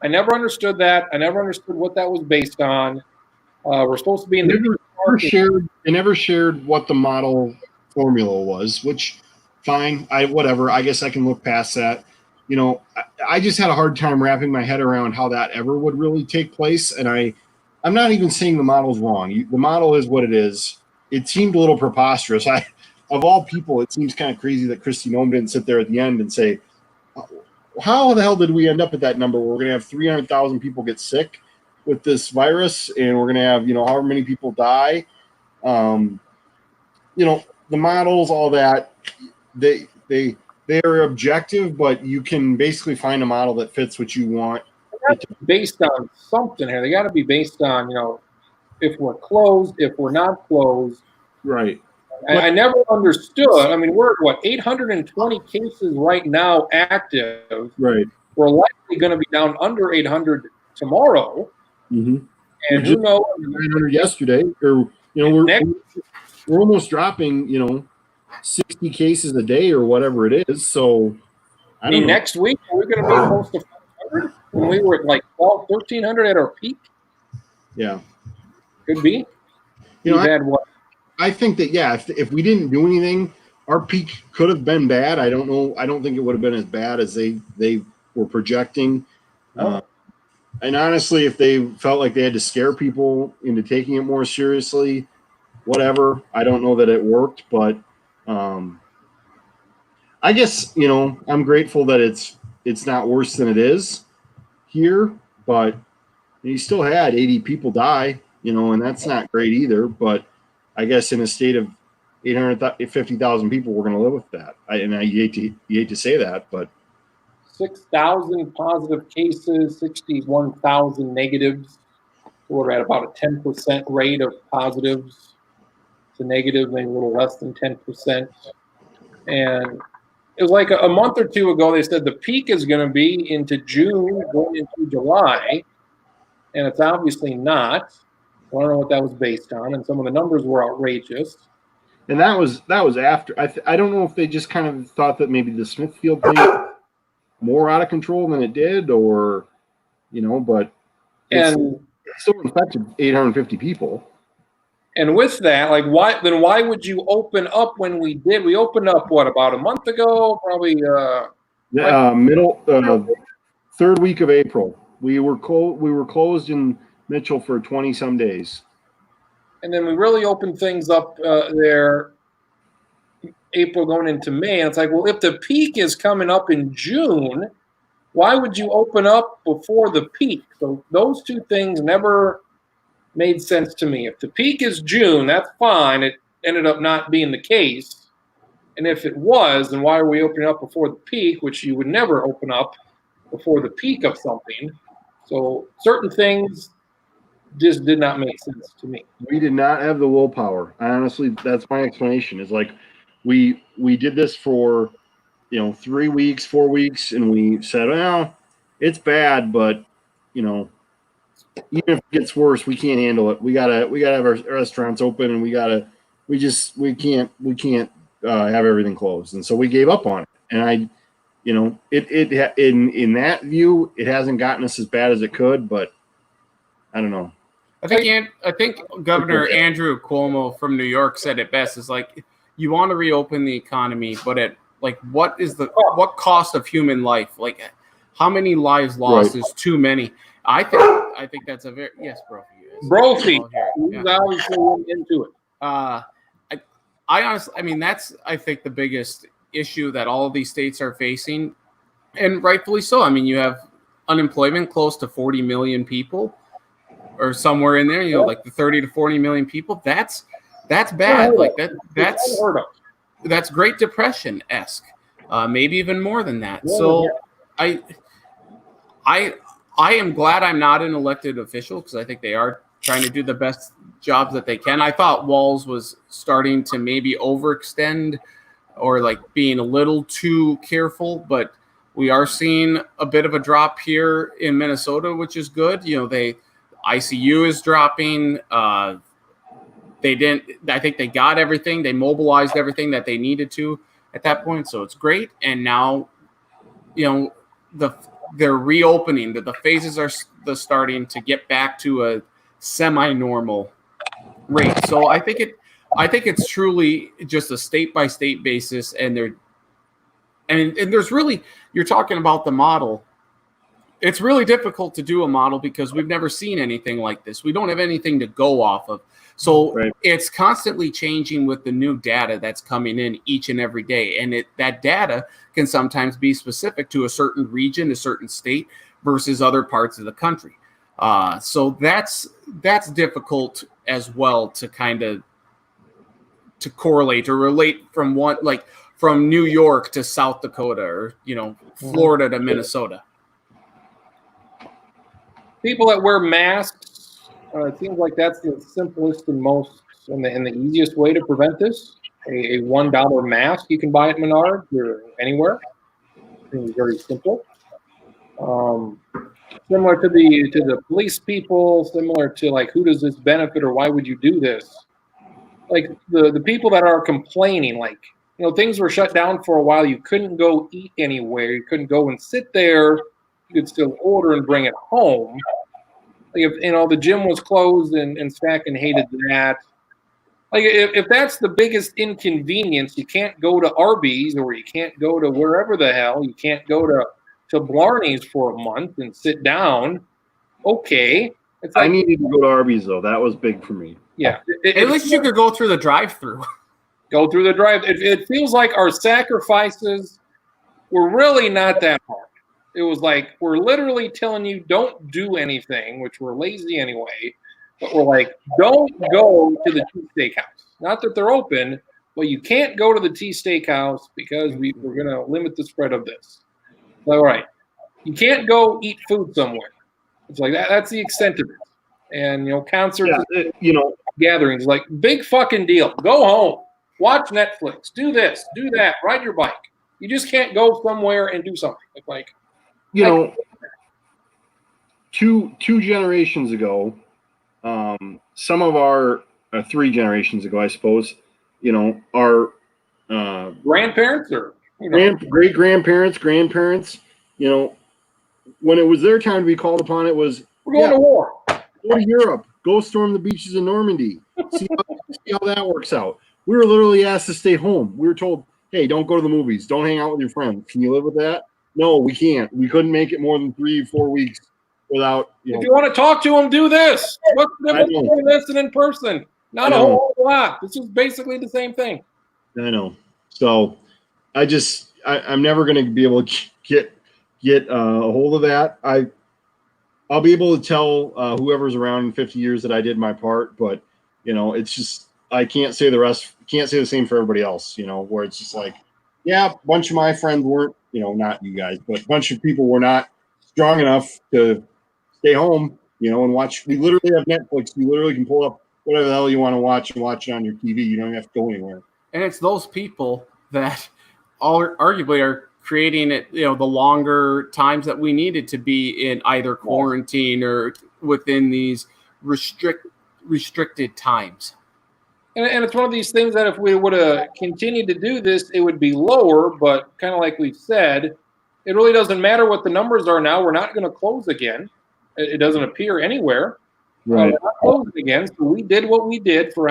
I never understood that. I never understood what that was based on. We're supposed to be in they never shared what the model formula was, which fine. Whatever. I guess I can look past that. You know, I just had a hard time wrapping my head around how that ever would really take place. And I'm not even saying the model's wrong. The model is what it is. It seemed a little preposterous. Of all people, it seems kind of crazy that Kristi Noem didn't sit there at the end and say, how the hell did we end up at that number where we're going to have 300,000 people get sick with this virus and we're going to have, however many people die? The models, all that, they are objective, but you can basically find a model that fits what you want. Based on something here. They got to be based on, if we're closed, if we're not closed. Right. I never understood. I mean, we're at 820 cases right now active. Right. We're likely going to be down under 800 tomorrow. Mm-hmm. And who knows? 900 yesterday, or we're almost dropping, 60 cases a day or whatever it is. So, I mean, next week we're going to be close to 500 when we were at like 1,300 at our peak. Yeah, could be. Had what? I think that if we didn't do anything, our peak could have been bad. I don't know. I don't think it would have been as bad as they were projecting. No. And honestly, if they felt like they had to scare people into taking it more seriously, whatever. I don't know that it worked, but I guess I'm grateful that it's not worse than it is here. But you still had 80 people die, and that's not great either. But I guess in a state of 850,000 people, we're going to live with that. You hate to say that, but 6,000 positive cases, 61,000 negatives. We're at about a 10% rate of positives to negative, maybe a little less than 10%. And it was like a month or two ago, they said the peak is going to be into June, going into July, and it's obviously not. I don't know what that was based on, and some of the numbers were outrageous. And that was after. I don't know if they just kind of thought that maybe the Smithfield thing was more out of control than it did, or but it still infected 850 people. And with that, why would you open up when we did? We opened up about a month ago, probably. Third week of April. We were closed in Mitchell for 20 some days. And then we really opened things up there April going into May. And it's like, well, if the peak is coming up in June, why would you open up before the peak? So those two things never made sense to me. If the peak is June, that's fine. It ended up not being the case. And if it was, then why are we opening up before the peak, which you would never open up before the peak of something? So certain things just did not make sense to me. We did not have the willpower. Honestly, that's my explanation. Is like we did this for 3 weeks, 4 weeks, and we said, well, it's bad, but even if it gets worse, we can't handle it. We gotta have our restaurants open, and we can't have everything closed, and so we gave up on it. And in that view, it hasn't gotten us as bad as it could, but I don't know. I think Governor Andrew Cuomo from New York said it best. Is like, you want to reopen the economy, but at what cost of human life? Like, how many lives lost is too many? I think that's a very yes, Brophy. He's obviously into it. I honestly, that's I think the biggest issue that all of these states are facing, and rightfully so. You have unemployment close to 40 million people, or somewhere in there. Like the 30 to 40 million people. That's bad. Like that's Great Depression-esque. Maybe even more than that. So I'll I am glad I'm not an elected official because I think they are trying to do the best jobs that they can. I thought Walz was starting to maybe overextend or like being a little too careful, but we are seeing a bit of a drop here in Minnesota, which is good. ICU is dropping. I think they got everything. They mobilized everything that they needed to at that point. So it's great. And now, they're reopening. The phases are starting to get back to a semi-normal rate. So I think it's truly just a state-by-state basis. And there's really, you're talking about the model. It's really difficult to do a model because we've never seen anything like this. We don't have anything to go off of. So It's constantly changing with the new data that's coming in each and every day. And that data can sometimes be specific to a certain region, a certain state versus other parts of the country. So that's difficult as well to kind of to correlate or relate from from New York to South Dakota or, Florida to Minnesota. People that wear masks, it seems like that's the simplest and most and the easiest way to prevent this. A $1 mask you can buy at Menards or anywhere. It's very simple. Similar to the police people, similar to like who does this benefit or why would you do this? Like the people that are complaining, like things were shut down for a while. You couldn't go eat anywhere. You couldn't go and sit there. You could still order and bring it home. Like if the gym was closed and Stacken hated that. Like if that's the biggest inconvenience, you can't go to Arby's or you can't go to wherever the hell. You can't go to Blarney's for a month and sit down. Okay. It's like, I needed to go to Arby's though. That was big for me. Yeah. At least you could go through the drive-through. Go through the drive. It feels like our sacrifices were really not that hard. It was like we're literally telling you don't do anything, which we're lazy anyway. But we're like, don't go to the T Steakhouse. Not that they're open, but you can't go to the T Steakhouse because we're going to limit the spread of this. All right. You can't go eat food somewhere. It's like that's the extent of it. And, concerts, gatherings, like big fucking deal. Go home. Watch Netflix. Do this. Do that. Ride your bike. You just can't go somewhere and do something. It's like, two generations ago, some of our 3 generations ago, I suppose, our grandparents or great grandparents, when it was their time to be called upon, it was we're going to war. Go to Europe. Go storm the beaches of Normandy. See how that works out. We were literally asked to stay home. We were told, hey, don't go to the movies. Don't hang out with your friends. Can you live with that? No, we can't. We couldn't make it more than 3-4 weeks without, If you want to talk to them, do this. What's the difference between this and in person? Not a whole lot. This is basically the same thing. I know. So I'm never going to be able to get a hold of that. I'll be able to tell whoever's around in 50 years that I did my part, but it's just I can't say the rest. Can't say the same for everybody else. Where it's just like, yeah, a bunch of my friends weren't, not you guys, but a bunch of people were not strong enough to stay home, and watch. We literally have Netflix. You literally can pull up whatever the hell you want to watch and watch it on your TV. You don't have to go anywhere. And it's those people that arguably are creating it, the longer times that we needed to be in either quarantine or within these restricted times. And it's one of these things that if we would have continued to do this, it would be lower. But kind of like we said, it really doesn't matter what the numbers are now. We're not going to close again. It doesn't appear anywhere. Right. We're not closing again. So we did what we did for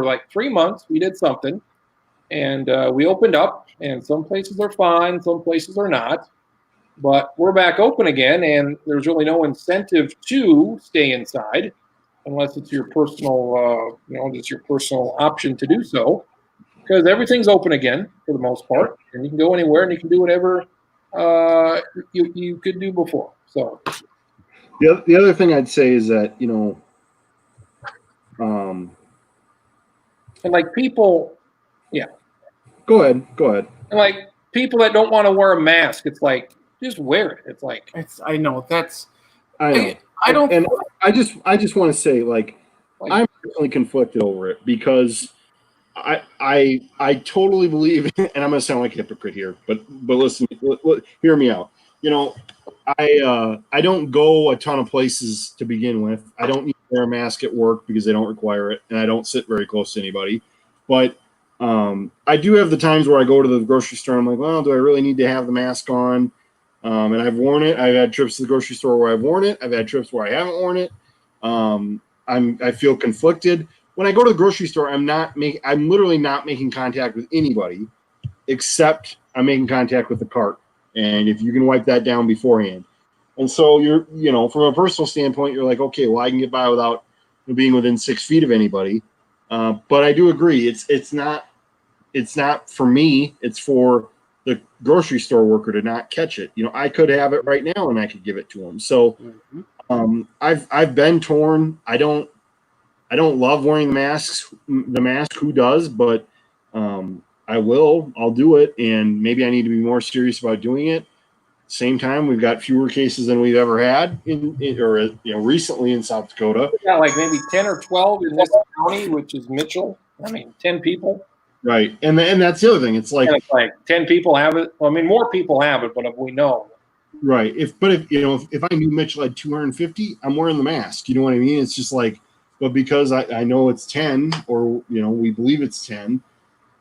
like 3 months. We did something. And we opened up. And some places are fine. Some places are not. But we're back open again. And there's really no incentive to stay inside. Unless it's your personal, it's your personal option to do so, because everything's open again for the most part, and you can go anywhere and you can do whatever you could do before. So, the other thing I'd say is that and like people, yeah. Go ahead. And like people that don't want to wear a mask, it's like just wear it. It's like I know I know. I don't. And I just want to say, like, I'm personally conflicted over it because I totally believe, and I'm going to sound like a hypocrite here, but listen, hear me out. You know, I don't go a ton of places to begin with. I don't need to wear a mask at work because they don't require it, and I don't sit very close to anybody. But I do have the times where I go to the grocery store. I'm like, well, do I really need to have the mask on? And I've worn it. I've had trips to the grocery store where I've worn it. I've had trips where I haven't worn it. I feel conflicted. When I go to the grocery store, I'm literally not making contact with anybody except I'm making contact with the cart. And if you can wipe that down beforehand. And so from a personal standpoint, you're like, okay, well, I can get by without being within 6 feet of anybody. But I do agree. It's not for me. It's for the grocery store worker to not catch it. I could have it right now and I could give it to them. So I've been torn. I don't love wearing the mask. Who does? But I'll do it. And maybe I need to be more serious about doing it. Same time, we've got fewer cases than we've ever had recently in South Dakota. We got like maybe 10 or 12 in this county, which is Mitchell. 10 people. Right. And that's the other thing. It's like 10 people have it. Well, more people have it, but we know. Right. If I knew Mitchell had 250, I'm wearing the mask. You know what I mean? It's just like, but because I know it's 10 or, we believe it's 10,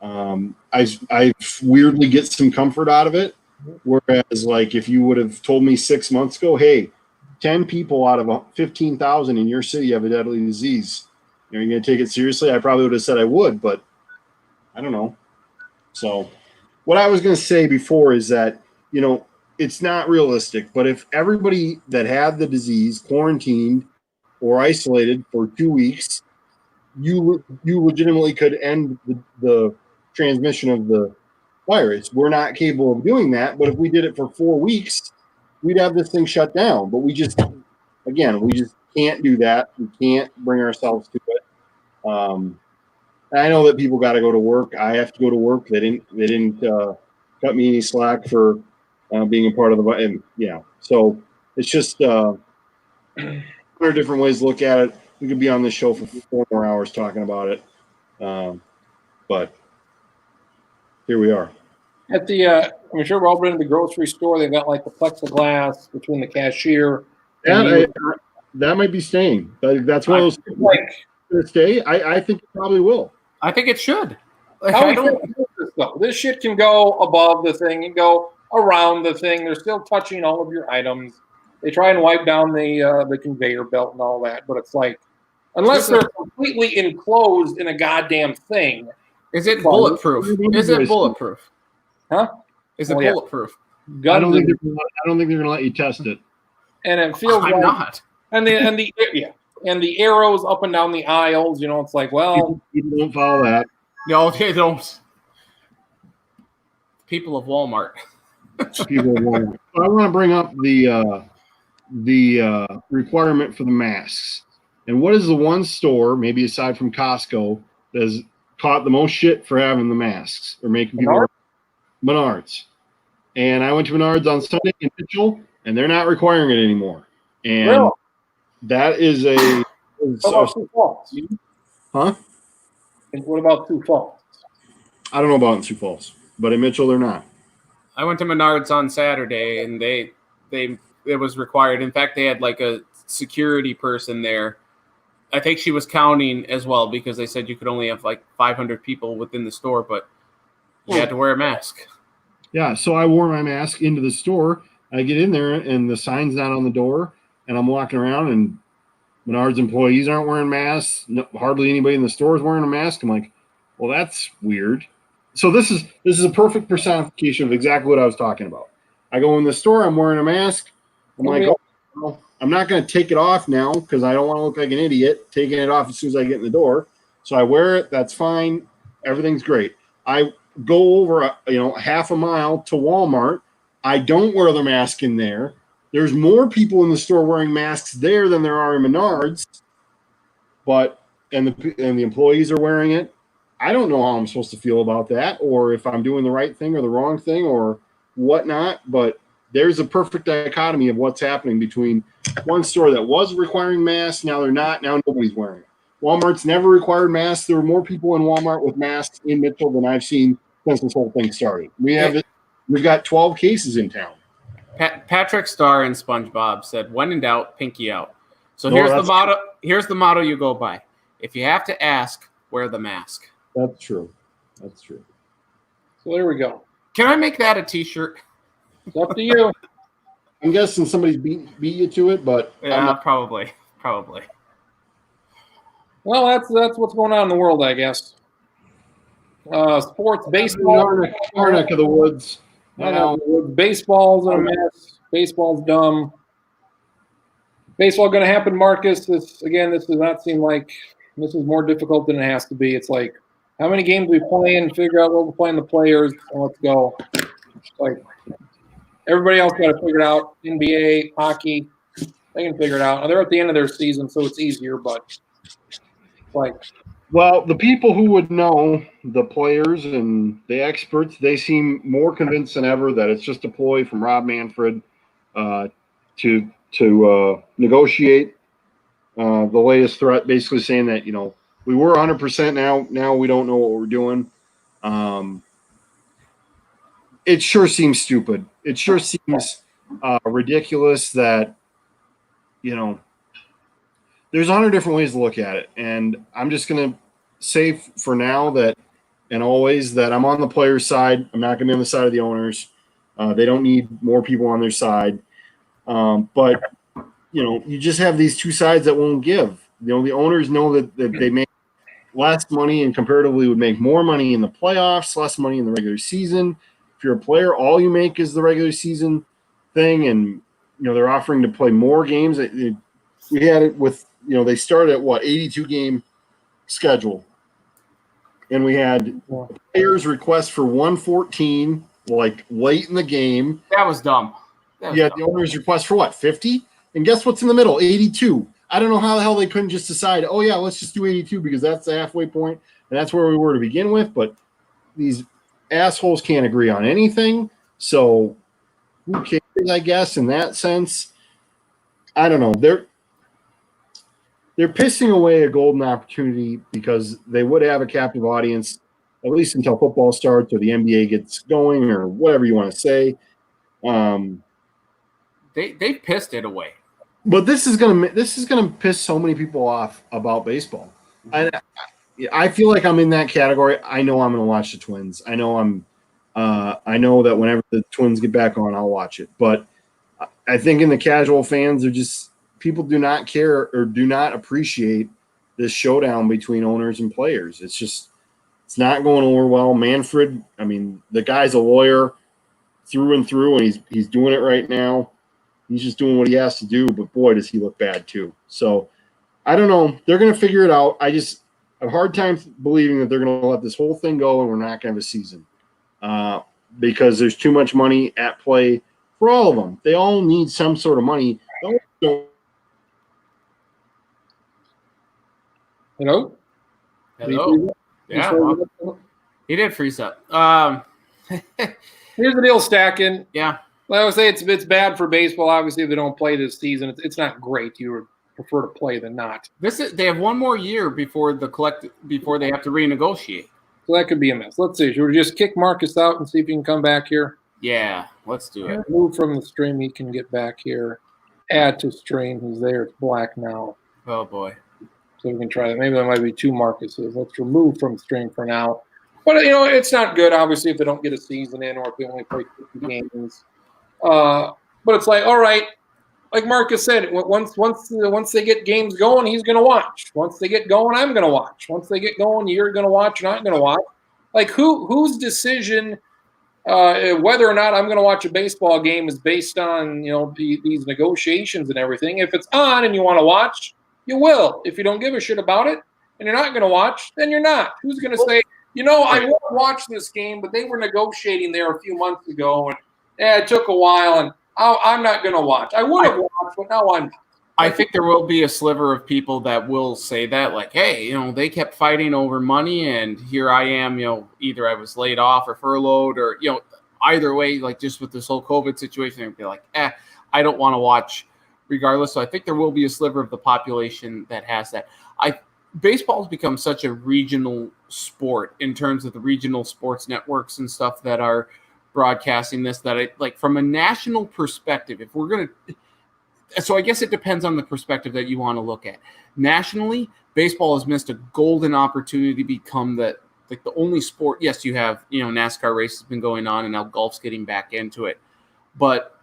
I weirdly get some comfort out of it. Whereas like, if you would have told me 6 months ago, hey, 10 people out of 15,000 in your city have a deadly disease, you're going to take it seriously. I probably would have said I would, but I don't know. So what I was going to say before is that, it's not realistic, but if everybody that had the disease quarantined or isolated for 2 weeks, you legitimately could end the transmission of the virus. We're not capable of doing that, but if we did it for 4 weeks, we'd have this thing shut down. But we just can't do that. We can't bring ourselves to it. I know that people got to go to work. I have to go to work. They didn't cut me any slack for being a part of so it's just there are different ways to look at it. We could be on this show for 4 more hours talking about it, but here we are. At the I'm sure we've all been to the grocery store. They've got like the plexiglass between the cashier. That might be staying. That's one of those things. Like to stay. I think it probably will. I think it should. This shit can go above the thing and go around the thing. They're still touching all of your items. They try and wipe down the conveyor belt and all that, but it's like, unless they're completely enclosed in a goddamn thing. Is it bulletproof? Is it bulletproof? Huh? Is it bulletproof? I don't think they're going to let you test it. And it feels I'm not. And the arrows up and down the aisles. It's like, well, people don't follow that. No, they don't. People of Walmart. People of Walmart. I want to bring up the requirement for the masks. And what is the one store, maybe aside from Costco, that has caught the most shit for having the masks or making people wear Menards. And I went to Menards on Sunday in Mitchell, and they're not requiring it anymore. And really? That is a what about Sioux Falls? Huh? And what about Sioux Falls? I don't know about in Sioux Falls, but in Mitchell they're not. I went to Menards on Saturday, and it was required. In fact, they had like a security person there. I think she was counting as well because they said you could only have like 500 people within the store, but you had to wear a mask. Yeah, so I wore my mask into the store. I get in there, and the sign's not on the door, and I'm walking around, and Menards employees aren't wearing masks. No, hardly anybody in the store is wearing a mask. I'm like, well, that's weird. So this is a perfect personification of exactly what I was talking about. I go in the store, I'm wearing a mask. I'm like, oh, I'm not going to take it off now because I don't want to look like an idiot taking it off as soon as I get in the door. So I wear it. That's fine. Everything's great. I go over, half a mile to Walmart. I don't wear the mask in there. There's more people in the store wearing masks there than there are in Menards. And the employees are wearing it. I don't know how I'm supposed to feel about that, or if I'm doing the right thing or the wrong thing or whatnot. But there's a perfect dichotomy of what's happening between one store that was requiring masks, now they're not, now nobody's wearing it. Walmart's never required masks. There were more people in Walmart with masks in Mitchell than I've seen since this whole thing started. We've got 12 cases in town. Patrick Starr and SpongeBob said, "When in doubt, pinky out." So No, here's the that's motto. Here's the motto you go by: if you have to ask, wear the mask. That's true. That's true. So there we go. Can I make that a T-shirt? It's up to you. I'm guessing somebody's beat you to it, but Yeah, probably. Well, that's what's going on in the world, I guess. Sports, baseball. our neck of the woods. Now, Baseball's a mess. Baseball's dumb. Baseball going to happen, Marcus. This does not seem like this is more difficult than it has to be. It's like, how many games we playing? Figure out what we're playing the players, and let's go. It's like everybody else got to figure it out. NBA, hockey, they can figure it out. They're at the end of their season, so it's easier. But like, well, the people who would know, the players and the experts, they seem more convinced than ever that it's just a ploy from Rob Manfred to negotiate the latest threat, basically saying that, we were 100%, now we don't know what we're doing. It sure seems stupid. It sure seems ridiculous that, there's 100 different ways to look at it. And I'm just going to say for now that, and always, that I'm on the players' side. I'm not going to be on the side of the owners. They don't need more people on their side. But, you just have these two sides that won't give. The owners know that they make less money and comparatively would make more money in the playoffs, less money in the regular season. If you're a player, all you make is the regular season thing. And, they're offering to play more games. We had it with, they started at 82 game schedule. And we had players request for 114, like late in the game. That was dumb. The owners request for 50? And guess what's in the middle? 82. I don't know how the hell they couldn't just decide, oh yeah, let's just do 82 because that's the halfway point and that's where we were to begin with. But these assholes can't agree on anything. So who cares, I guess, in that sense? I don't know. They're pissing away a golden opportunity because they would have a captive audience, at least until football starts or the NBA gets going or whatever you want to say. They pissed it away. But this is gonna piss so many people off about baseball. I feel like I'm in that category. I know I'm gonna watch the Twins. I know I know that whenever the Twins get back on, I'll watch it. But I think in the casual fans, they're just people do not care or do not appreciate this showdown between owners and players. It's not going over well. Manfred, I mean, the guy's a lawyer through and through, and he's doing it right now. He's just doing what he has to do, but boy, does he look bad too. So I don't know. They're going to figure it out. I just have a hard time believing that they're going to let this whole thing go and we're not going to have a season because there's too much money at play for all of them. They all need some sort of money. Hello? Yeah, well, he did freeze up. Here's the deal, Stacking. Yeah. Well, I would say it's bad for baseball. Obviously, if they don't play this season, it's not great. You would prefer to play than not. They have one more year before they have to renegotiate. So that could be a mess. Let's see. Should we just kick Marcus out and see if he can come back here? Yeah, let's do it. Move from the stream. He can get back here. Add to stream. He's there. It's black now. Oh boy. So we can try that. Maybe there might be two Marcuses. Let's remove from the stream for now. But it's not good. Obviously, if they don't get a season in, or if they only play 50 games. But it's like, all right, like Marcus said, once they get games going, he's going to watch. Once they get going, I'm going to watch. Once they get going, you're going to watch, and I'm going to watch. Like whose decision whether or not I'm going to watch a baseball game is based on these negotiations and everything. If it's on and you want to watch, you will. If you don't give a shit about it and you're not going to watch, then you're not. Who's going to say, I won't watch this game, but they were negotiating there a few months ago, and it took a while, and I'm not going to watch. I would have watched, but now I'm not. I think there will be a sliver of people that will say that, like, hey, they kept fighting over money, and here I am, either I was laid off or furloughed, or, either way, like just with this whole COVID situation, they'd be like, I don't want to watch regardless. So I think there will be a sliver of the population that has that. Baseball has become such a regional sport in terms of the regional sports networks and stuff that are broadcasting this, that like from a national perspective, if we're going to, so I guess it depends on the perspective that you want to look at. Nationally, baseball has missed a golden opportunity to become the only sport. Yes, you have, NASCAR race has been going on and now golf's getting back into it, but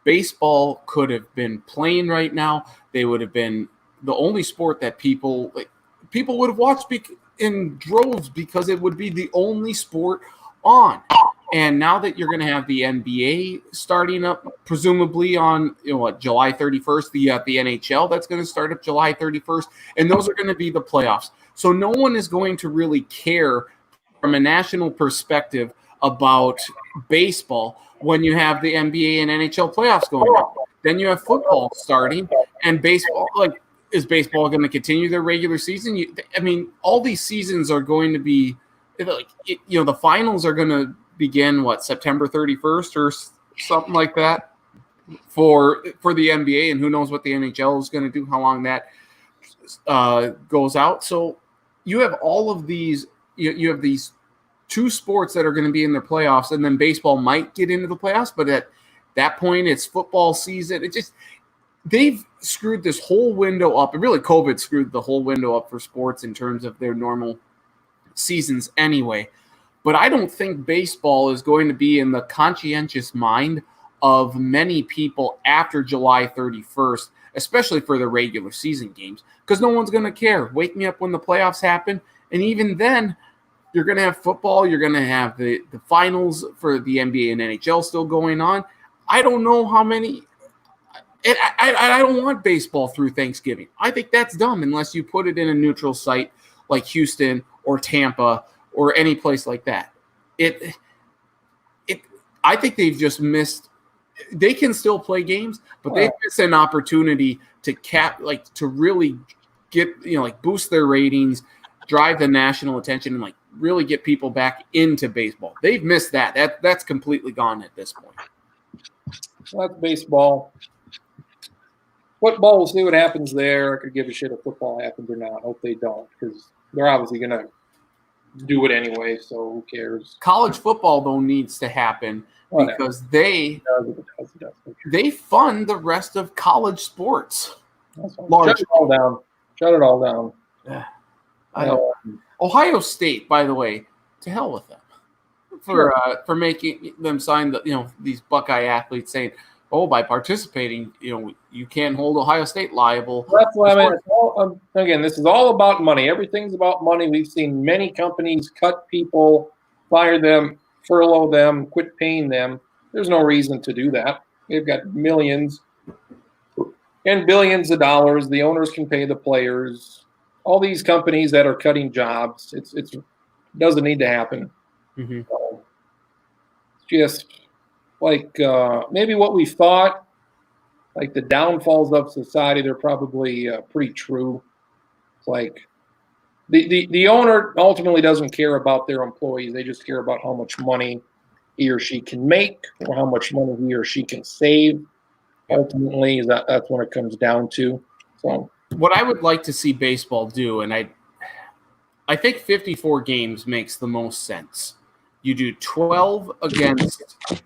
baseball could have been playing right now. They would have been the only sport that people would have watched in droves because it would be the only sport on. And now that you're going to have the NBA starting up, presumably on July 31st, the NHL that's going to start up July 31st, and those are going to be the playoffs. So no one is going to really care from a national perspective about baseball when you have the NBA and NHL playoffs going on. Then you have football starting, and baseball, is baseball going to continue their regular season? All these seasons are going to be, the finals are going to begin, September 31st or something like that for the NBA, and who knows what the NHL is going to do, how long that goes out. So you have all of these, you have these two sports that are going to be in their playoffs, and then baseball might get into the playoffs, but at that point it's football season. They've screwed this whole window up, and really COVID screwed the whole window up for sports in terms of their normal seasons anyway. But I don't think baseball is going to be in the conscientious mind of many people after July 31st, especially for the regular season games, because no one's going to care. Wake me up when the playoffs happen, and even then, you're going to have football. You're going to have the finals for the NBA and NHL still going on. I don't know how many. I don't want baseball through Thanksgiving. I think that's dumb unless you put it in a neutral site like Houston or Tampa or any place like that. I think they've just missed. They can still play games, but they've missed an opportunity to really get boost their ratings, drive the national attention, and really get people back into baseball. They've missed that. That's completely gone at this point. So that's baseball. Football, we'll see what happens there. I could give a shit if football happens or not. I hope they don't, because they're obviously going to do it anyway, so who cares? College football, though, needs to happen because they fund the rest of college sports. Shut it all down. Shut it all down. Yeah. I know. Ohio State, by the way, to hell with them for making them sign these Buckeye athletes, saying, by participating, you can't hold Ohio State liable. That's what I mean. Again, this is all about money. Everything's about money. We've seen many companies cut people, fire them, furlough them, quit paying them. There's no reason to do that. They've got millions and billions of dollars. The owners can pay the players. All these companies that are cutting jobs, it doesn't need to happen. Mm-hmm. So, just maybe what we thought, the downfalls of society, they're probably pretty true. It's the owner ultimately doesn't care about their employees. They just care about how much money he or she can make or how much money he or she can save. Ultimately, that's what it comes down to. So what I would like to see baseball do, and I think 54 games makes the most sense. You do 12 against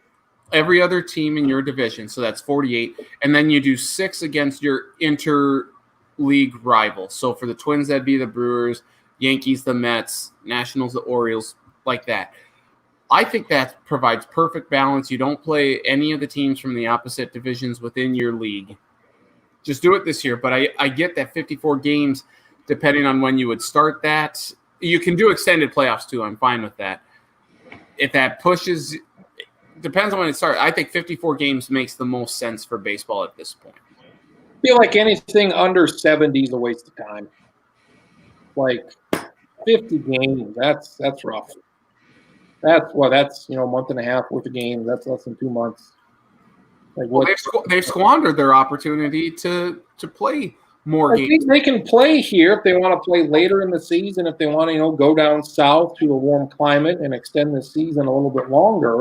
every other team in your division, so that's 48, and then you do 6 against your inter-league rivals. So for the Twins, that'd be the Brewers, Yankees, the Mets, Nationals, the Orioles, like that. I think that provides perfect balance. You don't play any of the teams from the opposite divisions within your league. Just do it this year, but I get that 54 games, depending on when you would start that. You can do extended playoffs too. I'm fine with that. If that pushes... Depends on when it starts. I think 54 games makes the most sense for baseball at this point. I feel like anything under 70 is a waste of time. 50 games, that's rough. That's a month and a half worth of games. That's less than 2 months. They've squandered their opportunity to play more games. I think they can play here if they want to play later in the season. If they want to, go down south to a warm climate and extend the season a little bit longer.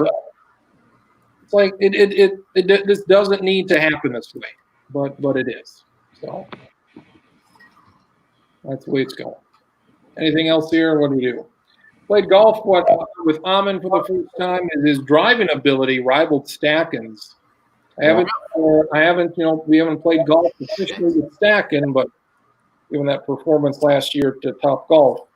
It's like this doesn't need to happen this way, but it is. So that's the way it's going. Anything else here? What do we do? Played golf with Amon for the first time, and his driving ability rivaled Stakken's. I haven't, we haven't played golf officially with Stacken, but given that performance last year to Top Golf,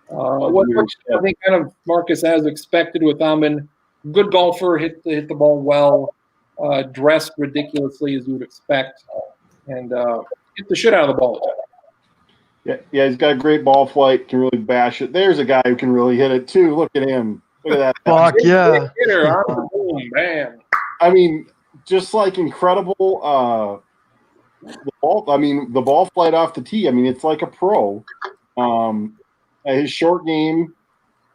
what I think kind of Marcus as expected with Amon, good golfer, hit the ball well, dressed ridiculously as you would expect, and hit the shit out of the ball. Yeah, he's got a great ball flight, can really bash it. There's a guy who can really hit it too. Look at him. Look at that. Fuck yeah. Hitter, boom, bam. I mean, just like incredible the ball flight off the tee. I mean, it's like a pro. His short game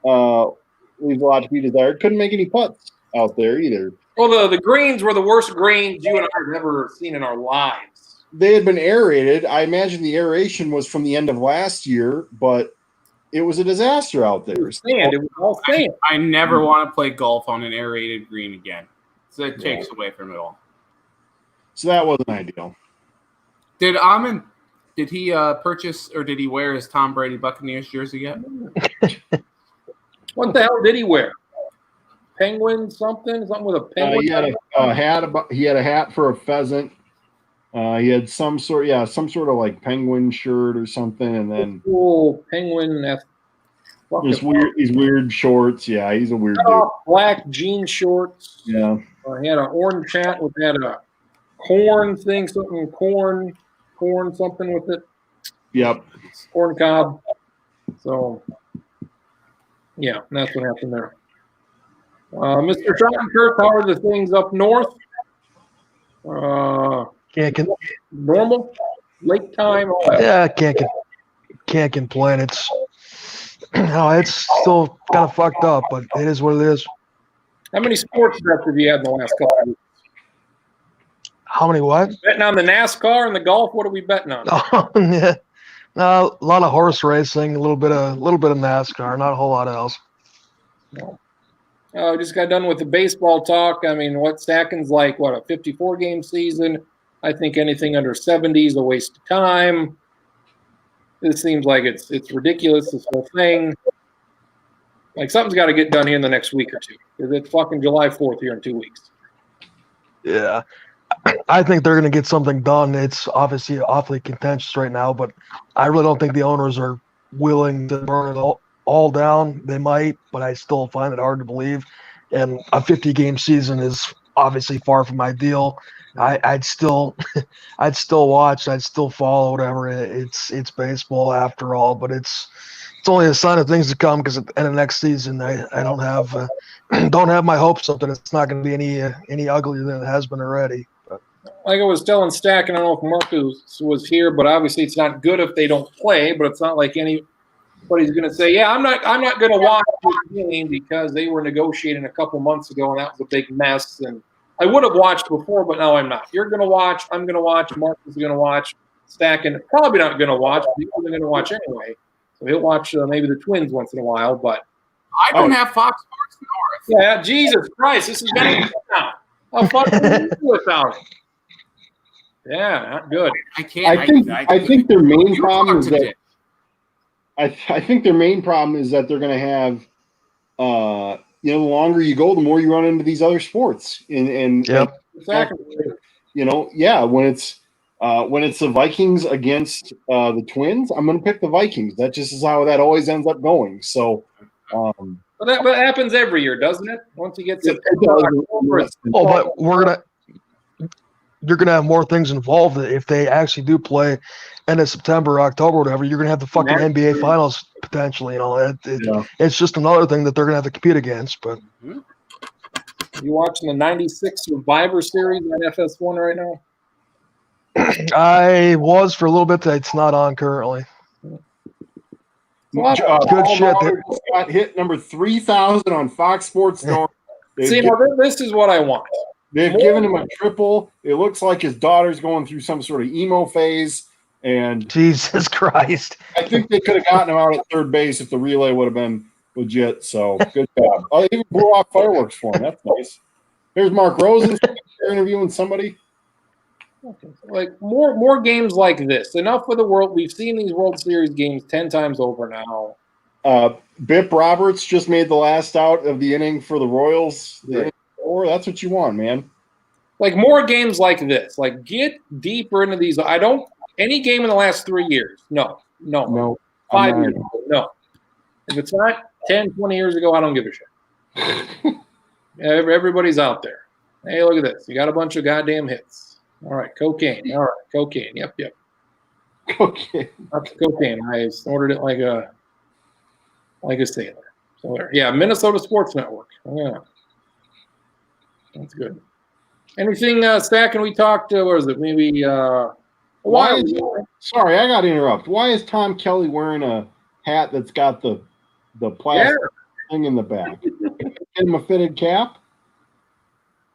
leaves a lot to be desired. Couldn't make any putts out there either. Well, the greens were the worst greens you and I have ever seen in our lives. They had been aerated. I imagine the aeration was from the end of last year, but it was a disaster out there. It was all sand. I never want to play golf on an aerated green again. So it takes away from it all. So that wasn't ideal. Did Amon, did he purchase or did he wear his Tom Brady Buccaneers jersey yet? What the hell did he wear? Penguin something with a penguin? He had a hat for a pheasant. He had some sort of like penguin shirt or something, and then cool penguin. Just weird. These weird shorts. Yeah, he's a weird dude. Black jean shorts. Yeah. He had an orange hat with a corn thing, corn something with it. Yep. Corn cob. So, yeah, that's what happened there. Mr. Schottenkirk, how are the things up north? Normal? Lake time? Yeah, can't complain. It's still kind of fucked up, but it is what it is. How many sports bets have you had in the last couple of weeks? How many what? Betting on the NASCAR and the golf? What are we betting on? Oh, yeah. A lot of horse racing, a little bit of NASCAR, not a whole lot else. No. Just got done with the baseball talk. I mean, what Stacken's like, a 54-game season? I think anything under 70 is a waste of time. This seems like it's ridiculous, this whole thing. Like, something's got to get done here in the next week or two. Because it's fucking July 4th here in 2 weeks. Yeah. I think they're going to get something done. It's obviously awfully contentious right now, but I really don't think the owners are willing to burn it all down. They might, but I still find it hard to believe. And a 50-game season is obviously far from ideal. I'd still watch. I'd still follow whatever. It's baseball after all, but it's only a sign of things to come. Because at the end of next season, I don't have my hopes up that it's not going to be any uglier than it has been already. But. Like I was telling Stack, and I don't know if Marcus was here, but obviously it's not good if they don't play. But it's not like anybody's going to say, "Yeah, I'm not going to watch this game because they were negotiating a couple months ago and that was a big mess." And I would have watched before, but now I'm not. You're going to watch. I'm going to watch. Marcus is going to watch. Stacking probably not going to watch. He's only going to watch anyway. So he'll watch maybe the Twins once in a while. But I don't have Fox Sports North. Yeah, Jesus Christ, this is going to now. How fun can you do without it? Yeah, not good. I can't. I think their main problem is that I think their main problem is that they're going to have. The longer you go, the more you run into these other sports. And yep. Exactly. When it's the Vikings against the Twins, I'm going to pick the Vikings. That just is how that always ends up going. So, but that happens every year, doesn't it? Once you get to but you're gonna have more things involved if they actually do play end of September, October, whatever. You're gonna have the fucking NBA Finals potentially. It's just another thing that they're gonna have to compete against. But you watching the '96 Survivor Series on FS1 right now? I was for a little bit. It's not on currently. Good shit. Got hit number 3,000 on Fox Sports North. See, this is what I want. They've given him a triple. It looks like his daughter's going through some sort of emo phase. And Jesus Christ. I think they could have gotten him out at third base if the relay would have been legit. So good job. Oh, they even blew off fireworks for him. That's nice. Here's Mark Rosen interviewing somebody. Like more games like this. Enough with the world. We've seen these World Series games 10 times over now. Bip Roberts just made the last out of the inning for the Royals. Or that's what you want, man. Like more games like this. Like get deeper into these. Any game in the last 3 years. No. 5 years ago. No. If it's not 10, 20 years ago, I don't give a shit. Everybody's out there. Hey, look at this. You got a bunch of goddamn hits. All right, cocaine. All right, cocaine. Yep. Okay. That's cocaine. I snorted it like a sailor. So there. Yeah, Minnesota Sports Network. Yeah. That's good. Anything, Stacking, we talked, what is it, maybe a while ago? Sorry, I got to interrupt. Why is Tom Kelly wearing a hat that's got the plastic thing in the back? Get him a fitted cap?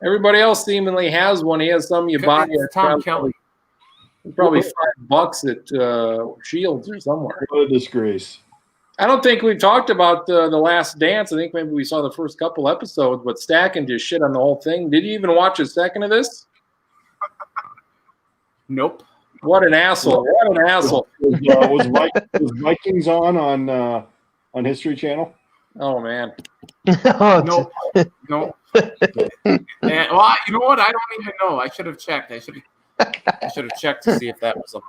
Everybody else seemingly has one. He has some you buy. Tom Kelly. Probably $5 at Shields or somewhere. What a disgrace. I don't think we've talked about the Last Dance. I think maybe we saw the first couple episodes, but Stacking just shit on the whole thing. Did you even watch a second of this? Nope. What an asshole! What an asshole! Was Vikings on History Channel? Oh man. No. Well, you know what? I don't even know. I should have checked. I should have checked to see if that was on.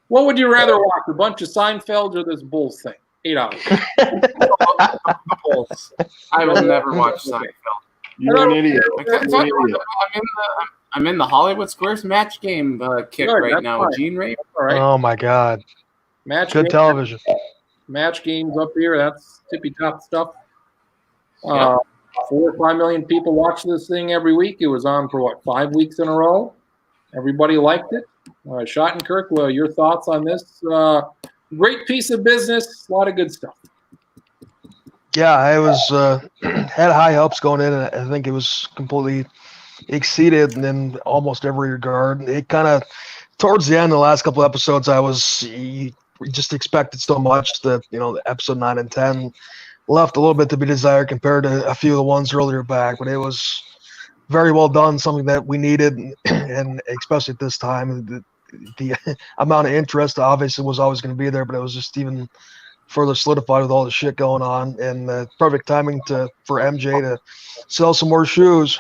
What would you rather watch? A bunch of Seinfeld or this Bulls thing? 8 hours. I will never watch Seinfeld. You're an idiot. I'm in the Hollywood Squares match game kick right now with Gene Ray. All right. Oh my God. Good television. Match games up here. That's tippy top stuff. 4 or 5 million people watch this thing every week. It was on for 5 weeks in a row. Everybody liked it. Schottenkirk, well, your thoughts on this? Great piece of business. A lot of good stuff. Yeah, I was had high hopes going in, and I think it was completely exceeded in almost every regard. It kind of towards the end, the last couple episodes, we just expected so much that episode 9 and 10 left a little bit to be desired compared to a few of the ones earlier back. But it was very well done, something that we needed, and especially at this time, the amount of interest obviously was always going to be there, but it was just even further solidified with all the shit going on, and perfect timing for MJ to sell some more shoes.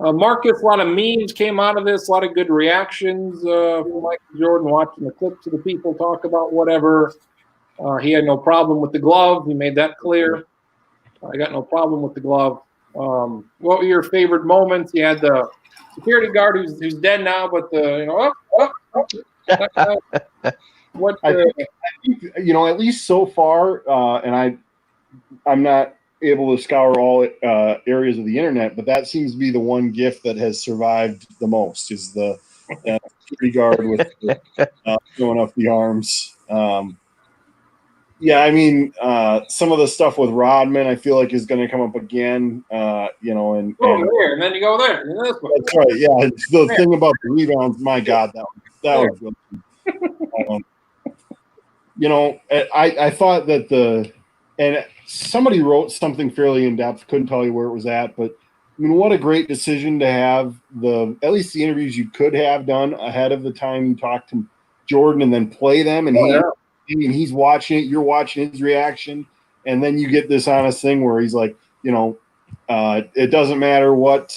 Marcus, a lot of memes came out of this, a lot of good reactions from Michael Jordan watching the clips of the people talk about whatever. He had no problem with the glove. He made that clear. I got no problem with the glove. What were your favorite moments? You had the security guard who's dead now, but I think, at least so far, and I'm not able to scour all areas of the internet, but that seems to be the one gift that has survived the most is the security guard with throwing up the arms. Yeah, I mean, some of the stuff with Rodman, I feel like is going to come up again. And then you go there. That's right. Yeah, it's the thing about the rebounds. My God, that was good. I thought that and somebody wrote something fairly in depth. Couldn't tell you where it was at, but I mean, what a great decision to have at least the interviews you could have done ahead of the time you talked to Jordan and then play them, and he's watching it, you're watching his reaction, and then you get this honest thing where he's like, it doesn't matter what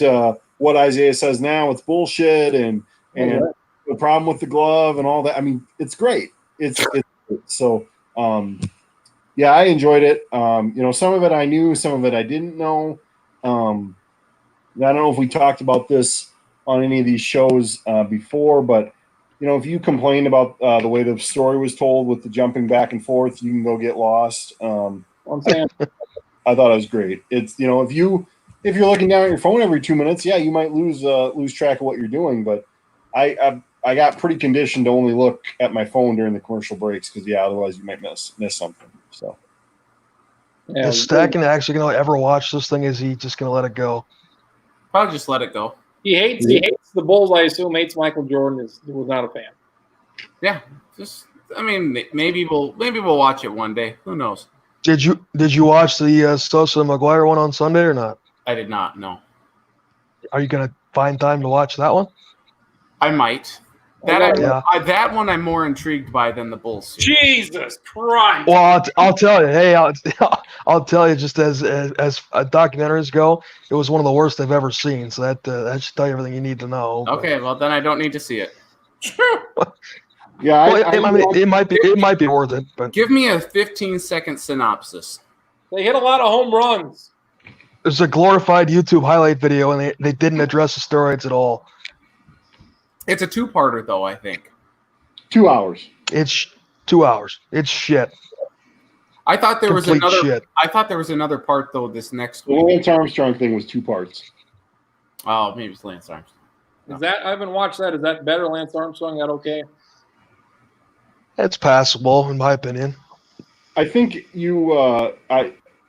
Isaiah says now, it's bullshit, and the problem with the glove and all that. I mean, it's great. It's so. Yeah, I enjoyed it. Some of it I knew, some of it I didn't know. I don't know if we talked about this on any of these shows before, but if you complained about the way the story was told with the jumping back and forth, you can go get lost. I'm saying, I thought it was great. It's if you're looking down at your phone every 2 minutes, yeah, you might lose track of what you're doing. But I got pretty conditioned to only look at my phone during the commercial breaks because otherwise you might miss something. So, is Stacking actually going to ever watch this thing? Is he just going to let it go? Probably just let it go. He hates the Bulls. I assume hates Michael Jordan. Was not a fan. Yeah, maybe we'll watch it one day. Who knows? Did you watch the Sosa and McGuire one on Sunday or not? I did not. No, Are you gonna find time to watch that one? I might. Yeah. That one I'm more intrigued by than the Bulls series. Jesus Christ! Well, I'll tell you. Hey, I'll tell you. Just as documentaries go, it was one of the worst I've ever seen. So that should tell you everything you need to know. Okay, well then I don't need to see it. Yeah, Well, I mean, it might be worth it, but Give me a 15-second synopsis. They hit a lot of home runs. there's a glorified YouTube highlight video, and they didn't address the steroids at all. It's a two-parter, though, I think. 2 hours. It's 2 hours. It's shit. I thought there was Complete another. shit. I thought there was another part though. This next The week. Lance Armstrong thing was 2 parts. Oh, maybe it's Lance Armstrong. Is that? I haven't watched that. Is that better, Lance Armstrong? That okay? It's passable, in my opinion. I think I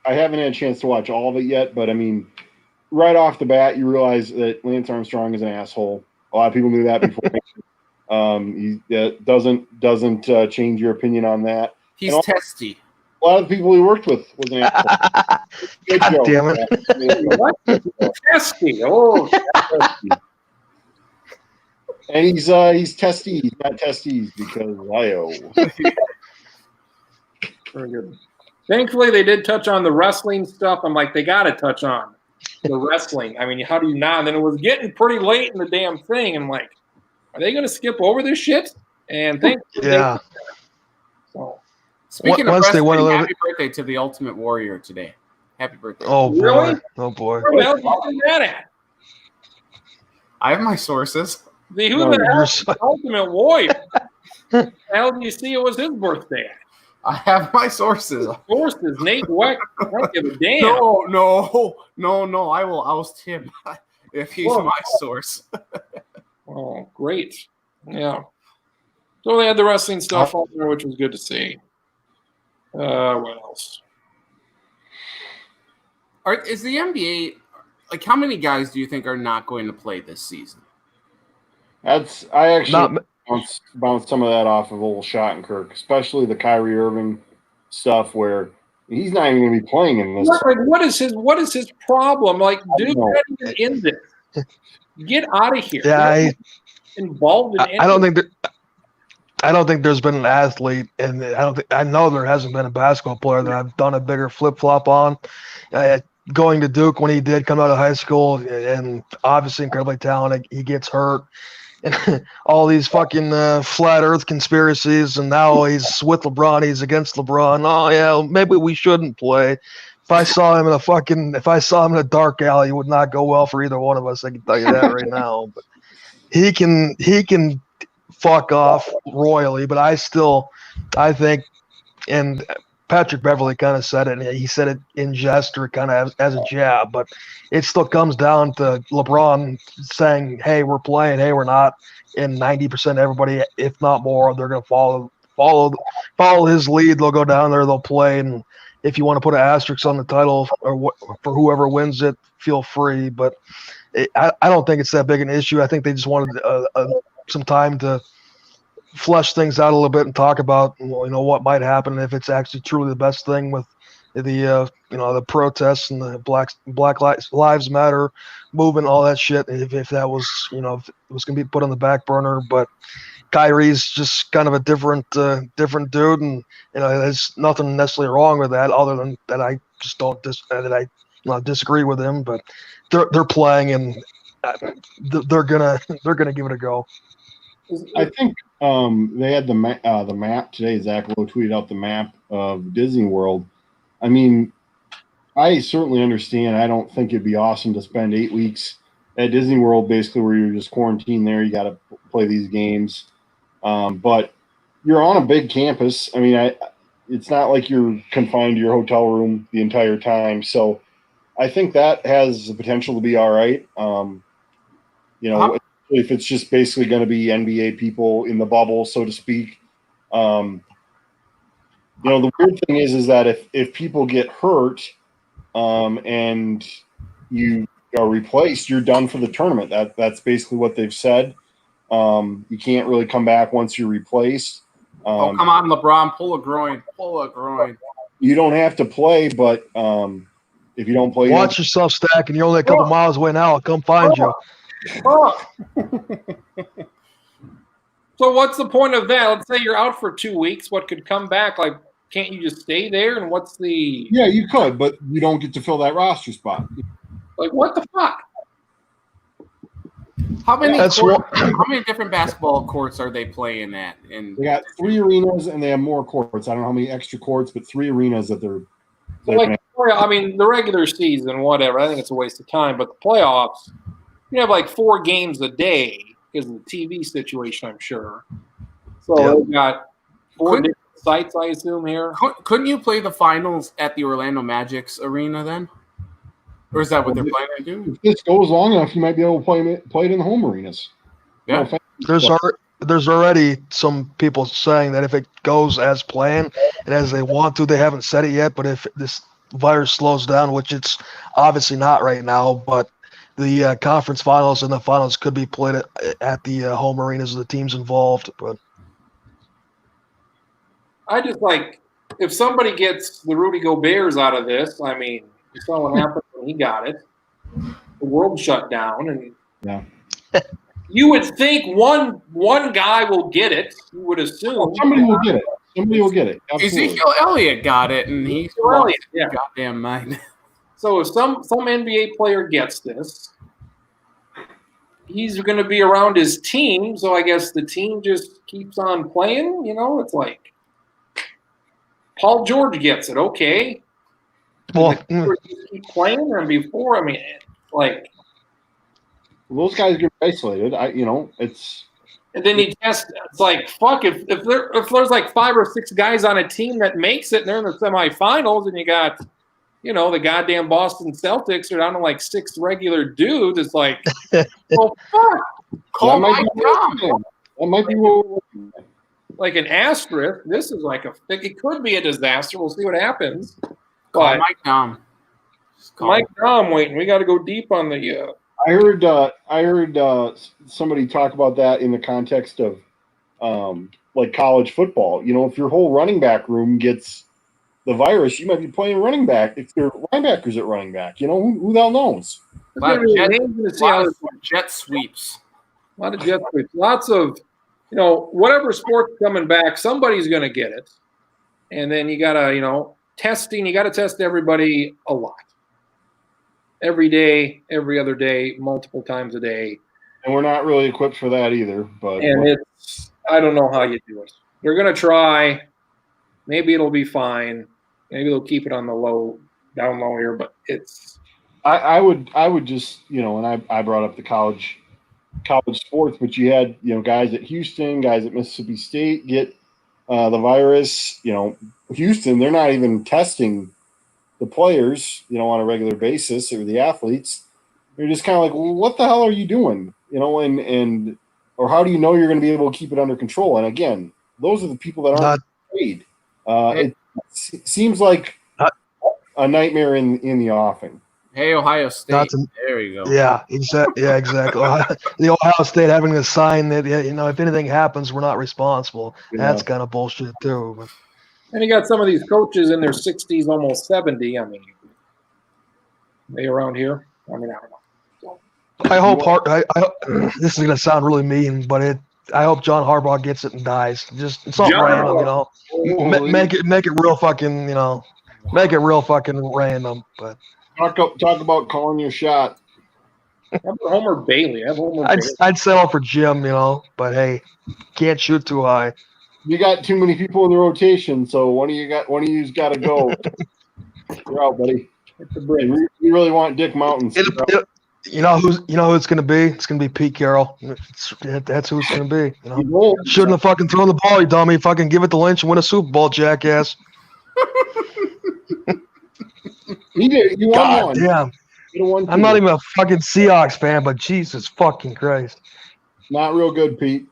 haven't had a chance to watch all of it yet, but I mean, right off the bat, you realize that Lance Armstrong is an asshole. A lot of people knew that before. He doesn't change your opinion on that. He's And testy. A lot of the people he worked with was an asshole. Good God joke. damn it. What? Testy. Oh, And he's testy. He's not testes because Lio. very good. Thankfully, they did touch on the wrestling stuff. I'm like, they got to touch on the wrestling. I mean, how do you not? And then it was getting pretty late in the damn thing. And I'm like, are they going to skip over this shit? And thankfully, Yeah. So, Speaking Once of they went a wrestling, little happy birthday to the Ultimate Warrior today. Happy birthday. Oh boy. Really? Oh boy. where the hell did you see that at? I have my sources. The who No, the hell you're is so- the Ultimate Warrior? The hell do you see it was his birthday at? I have my sources. Sources, Nate Weck. I don't give a damn. No. I will oust him if he's Whoa. my source. Oh, great. Yeah. So they had the wrestling stuff on there, which was good to see. What else? Is the NBA like how many guys do you think are not going to play this season? I actually Not bounce some of that off of old Schottenkirk, especially the Kyrie Irving stuff where he's not even going to be playing in this. What is his problem? Like, dude, know. not even in this. Get out of here. Yeah, You're not involved in I don't think I don't think there's been an athlete, and I know there hasn't been a basketball player that I've done a bigger flip flop on. Going to Duke when he did come out of high school, and obviously incredibly talented, he gets hurt, and all these fucking flat Earth conspiracies, and now he's with LeBron, he's against LeBron. Oh yeah, maybe we shouldn't play. If I saw him in a dark alley, it would not go well for either one of us. I can tell you that right now. But he can fuck off royally, but I think, and Patrick Beverly kind of said it, and he said it in jest or kind of as a jab, but it still comes down to LeBron saying, hey, we're playing, hey, we're not, and 90% of everybody, if not more, they're going to follow his lead. They'll go down there, they'll play, and if you want to put an asterisk on the title or for whoever wins it, feel free, but I don't think it's that big an issue. I think they just wanted some time to flesh things out a little bit and talk about what might happen if it's actually truly the best thing with the protests and the Black Lives Matter movement, all that shit. If that was if it was gonna be put on the back burner, but Kyrie's just kind of a different dude, and there's nothing necessarily wrong with that, other than that I just don't disagree with him. But they're playing, and they're gonna give it a go. I think they had the map today. Zach Lowe tweeted out the map of Disney World. I mean, I certainly understand. I don't think it'd be awesome to spend 8 weeks at Disney World, basically where you're just quarantined there. You got to play these games, but you're on a big campus. I mean, it's not like you're confined to your hotel room the entire time. So I think that has the potential to be all right. If it's just basically going to be NBA people in the bubble, so to speak. The weird thing is that if people get hurt and you are replaced, you're done for the tournament. That's basically what they've said. You can't really come back once you're replaced. Come on, LeBron, pull a groin. You don't have to play, but if you don't play, Watch yourself, Stack, and you're only a couple miles away now. I'll come find you. Oh. So what's the point of that? Let's say you're out for 2 weeks. What could come back? Like, can't you just stay there? And what's the yeah, you could, but you don't get to fill that roster spot. like? What the fuck? How many That's how many different basketball courts are they playing at? And They got 3 arenas and they have more courts. I don't know how many extra courts, but 3 arenas that they're Like, I mean, the regular season, whatever. I think it's a waste of time. But the playoffs, you have like 4 games a day because of the TV situation, I'm sure. So Yep. they've got 4 different sites, I assume, here. couldn't you play the finals at the Orlando Magic's arena then? Or is that what they're planning to do? if this goes long enough, you might be able to play it in the home arenas. Yeah. There's already some people saying that if it goes as planned and as they want to, they haven't said it yet, but if this virus slows down, which it's obviously not right now, but the conference finals and the finals could be played at the home arenas of the teams involved. But I just like, if somebody gets the Rudy Gobert's out of this, I mean, you saw what happened when he got it. The world shut down, and Yeah. you would think one guy will get it. You would assume Somebody will get it. Somebody will get it. Absolutely. Ezekiel Elliott got it, and he's Elliott, yeah. goddamn mind. So if some NBA player gets this, he's going to be around his team. So I guess the team just keeps on playing. You know, it's like Paul George gets it. Okay, well, just keep playing. And before, I mean, like, Those guys get isolated. It's and then you test. It's like fuck. If there's like 5 or 6 guys on a team that makes it, and they're in the semifinals, and you got, the goddamn Boston Celtics are down to like 6 regular dudes. It's like, well, fuck. Call Mike Brown. That might be what we're looking at. Like an asterisk. This is like it could be a disaster. We'll see what happens. Call But Mike Dom. Mike Dom waiting. We got to go deep on the. I heard somebody talk about that in the context of like college football. If your whole running back room gets the virus, you might be playing running back if your linebackers at running back. Who the hell knows? Lot of A jet sweeps. lot of jet sweeps. Lots of, whatever sport's coming back, somebody's going to get it. And then you got to, testing. You got to test everybody a lot. Every day, every other day, multiple times a day. And we're not really equipped for that either. But And I don't know how you do it. They're going to try. Maybe it'll be fine. Maybe they'll keep it on the down low here, but it's. I would just, and I brought up the college sports, but you had, guys at Houston, guys at Mississippi State get the virus. Houston, they're not even testing the players, on a regular basis, or the athletes. You're just kind of like, well, what the hell are you doing? Or how do you know you're going to be able to keep it under control? And again, those are the people that aren't paid. It seems like a nightmare in the offing. Hey, Ohio State. There you go. Yeah, exactly. The Ohio State having to sign that, if anything happens, we're not responsible. Yeah. That's kind of bullshit too. But. And you got some of these coaches in their 60s, almost 70. I mean, they around here? I mean, I don't know. I hope this is going to sound really mean, but I hope John Harbaugh gets it and dies. Just something random, Make it real fucking, make it real fucking random. But talk about calling your shot. How about Homer Bailey? I'd settle for Jim, but hey, can't shoot too high. You got too many people in the rotation, so one of you's got to go. You're out, buddy. You really want Dick Mountains? You know who it's going to be? It's going to be Pete Carroll. That's who it's going to be. Shouldn't have fucking thrown the ball, you dummy. Fucking give it to Lynch and win a Super Bowl, jackass. He did. You won one. Damn. I'm not even a fucking Seahawks fan, but Jesus fucking Christ. Not real good, Pete.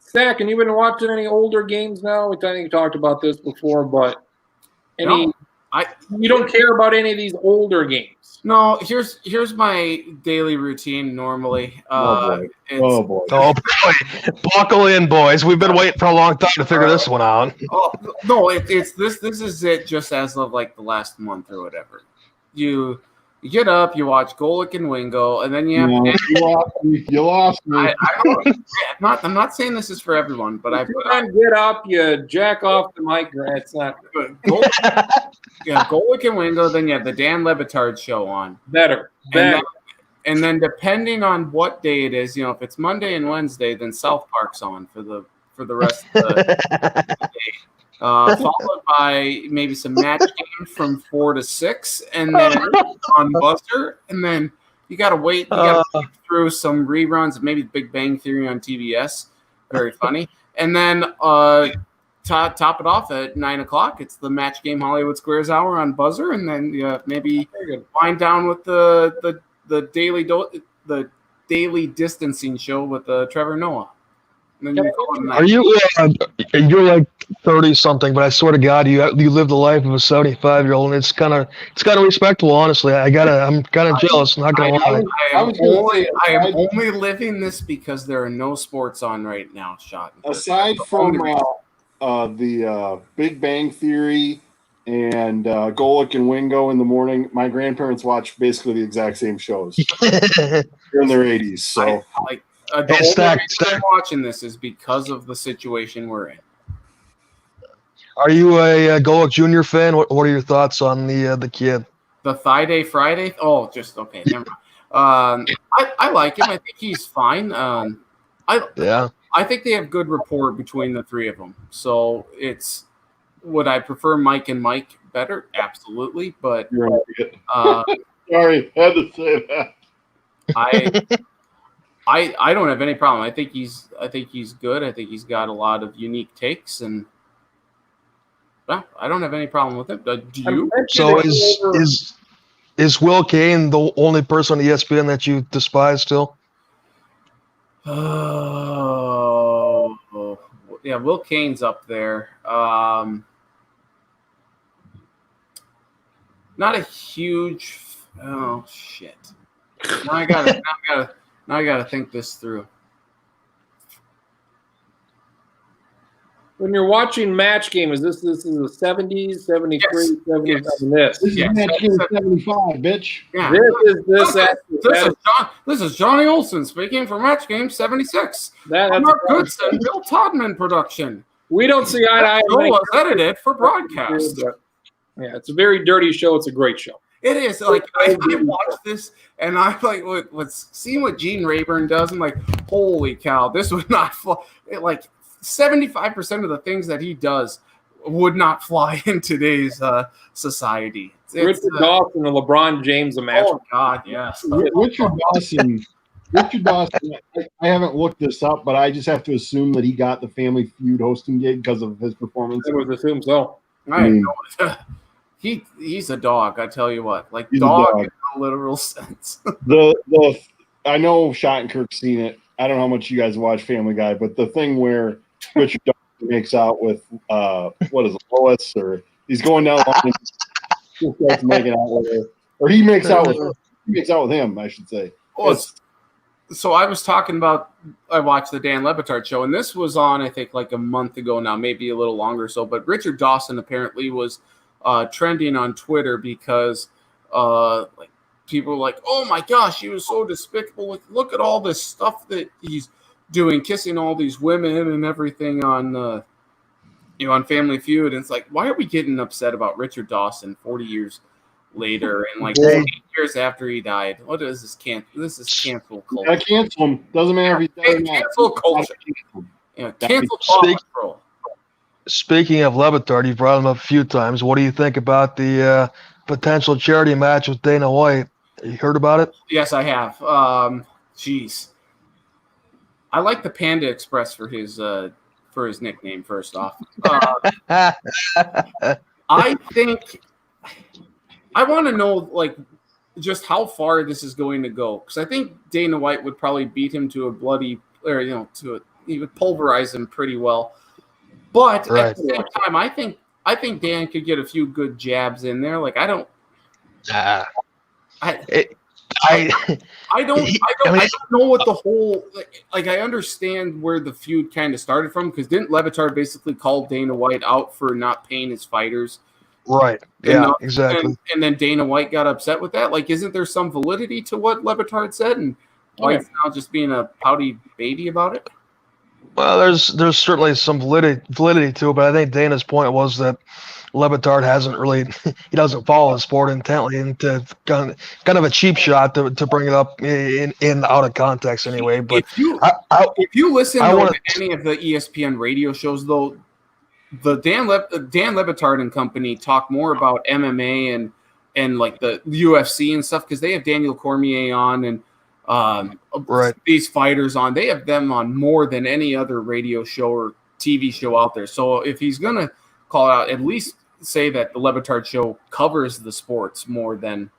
Zach, and you been watching any older games now? I think you talked about this before, but any? No, You don't care about any of these older games. No, here's my daily routine normally. Oh boy. It's, Oh boy. Oh boy, buckle in, boys. We've been waiting for a long time to figure this one out. oh no, it's this is it just as of like the last month or whatever. You get up, you watch Golick and Wingo, and then you have No, you lost me. I don't, I'm not saying this is for everyone, but I've Get up, you jack off the mic. It's not Golick and Wingo, then you have the Dan Lebitard show on. better. And then depending on what day it is, if it's Monday and Wednesday, then South Park's on for the rest of the day. Followed by maybe some match games from 4 to 6, and then on Buster, and then you got to wait. You got to through some reruns of maybe Big Bang Theory on TBS, very funny, and then top it off at 9 o'clock. It's the Match Game Hollywood Squares Hour on Buzzer, and then maybe wind down with the daily distancing show with Trevor Noah. And then Are you? You're like 30 something, but I swear to God, you live the life of a 75-year-old, and it's kind of respectable. Honestly, I'm kind of jealous. Not gonna lie. I am only living this because there are no sports on right now, Shot. Aside from the Big Bang Theory and Golick and Wingo in the morning, my grandparents watch basically the exact same shows. They're in their 80s, so. The only reason I'm watching this is because of the situation we're in. Are you a Golick Jr. fan? What are your thoughts on the kid? The Thigh Day Friday? Oh, just okay. Never mind. I like him. I think he's fine. I think they have good rapport between the three of them. So would I prefer Mike and Mike better? Absolutely, but You're an idiot. Sorry, had to say that. I don't have any problem. I think he's good. I think he's got a lot of unique takes, and I don't have any problem with him. Do you? So is Will Kane the only person on ESPN that you despise still? Oh, yeah, Will Kane's up there. Not a huge. Oh shit! Now I gotta think this through. When you're watching Match Game, this is the 70s, 73, Yes. 77? This is Yes. Match Game 75, bitch. Yeah. This is Johnny Olson speaking for Match Game 76. Mark Goodson, Bill Todman production. We don't see eye to eye. Show was edited for broadcast. Yeah, it's a very dirty show. It's a great show. It is like I watched this and I'm like, what's seeing what Gene Rayburn does? I'm like, holy cow, this would not fly. Like 75% of the things that he does would not fly in today's society. Richard Dawson and LeBron James, a match. Oh God, yes. Richard Dawson. I haven't looked this up, but I just have to assume that he got the Family Feud hosting gig because of his performance. I would assume so. I know. He's a dog. I tell you what, like He's dog in a literal sense. I know Schottenkirk's seen it. I don't know how much you guys watch Family Guy, but the thing where Richard Dawson makes out with what is it, Lois, or he's going down and he starts making out with her, or he makes out with her. He makes out with him, I should say. So I was talking about, I watched the Dan Lebitard show, and this was on, I think, like a month ago now, maybe a little longer so, but Richard Dawson apparently was trending on Twitter because like people were like, oh my gosh, he was so despicable. Look at all this stuff that he's doing, kissing all these women and everything on on Family Feud. And it's like, why are we getting upset about Richard Dawson 40 years later and like 8 years after he died? What is this? This is cancel culture. I cancel him. Doesn't matter if he's dead. Cancel culture. Yeah, cancel culture. Speaking of Lebitard, you've brought him up a few times. What do you think about the potential charity match with Dana White? You heard about it? Yes, I have. Jeez. I like the Panda Express for his nickname, first off. I think I want to know, like, just how far this is going to go. Because I think Dana White would probably beat him to a bloody, or, he would pulverize him pretty well. But at the same time, I I think Dan could get a few good jabs in there. Like I don't know what the whole like. I understand where the feud kind of started from because didn't Levitard basically call Dana White out for not paying his fighters? Right. Yeah. Exactly. And then Dana White got upset with that. Like, isn't there some validity to what Levitard said? And White's now just being a pouty baby about it. Well, there's certainly some validity to it, but I think Dana's point was that Levitard hasn't really he doesn't follow the sport intently, and to kind of a cheap shot to bring it up in out of context anyway. But if you listen to any of the ESPN radio shows, though, the Dan Levitard and company talk more about MMA and like the UFC and stuff because they have Daniel Cormier on and these fighters on. They have them on more than any other radio show or TV show out there. So if he's gonna call out, at least say that the Levitard show covers the sports more than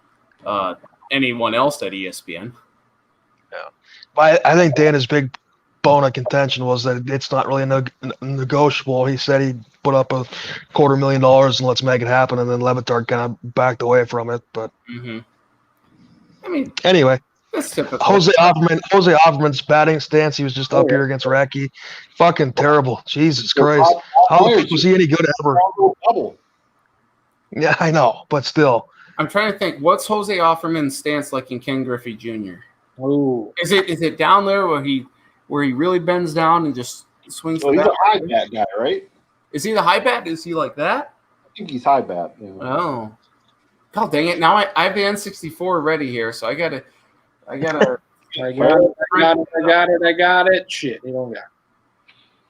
anyone else at ESPN. Yeah, but I think Dana's big bone of contention was that it's not really negotiable. He said he'd put up $250,000 and let's make it happen, and then Levitard kind of backed away from it. But I mean, anyway. That's typical. Jose Offerman's batting stance, he was just up here against Racky. Fucking terrible. Jesus Christ. How was he any good ever? Yeah, I know, but still. I'm trying to think, what's Jose Offerman's stance like in Ken Griffey Jr.? Ooh. Is it down there where he really bends down and just swings the bat? He's a high bat guy, right? Is he the high bat? Is he like that? I think he's high bat. Yeah. Oh. God dang it. Now I have the N64 ready here, so I got it. I got it. Shit, he don't got it.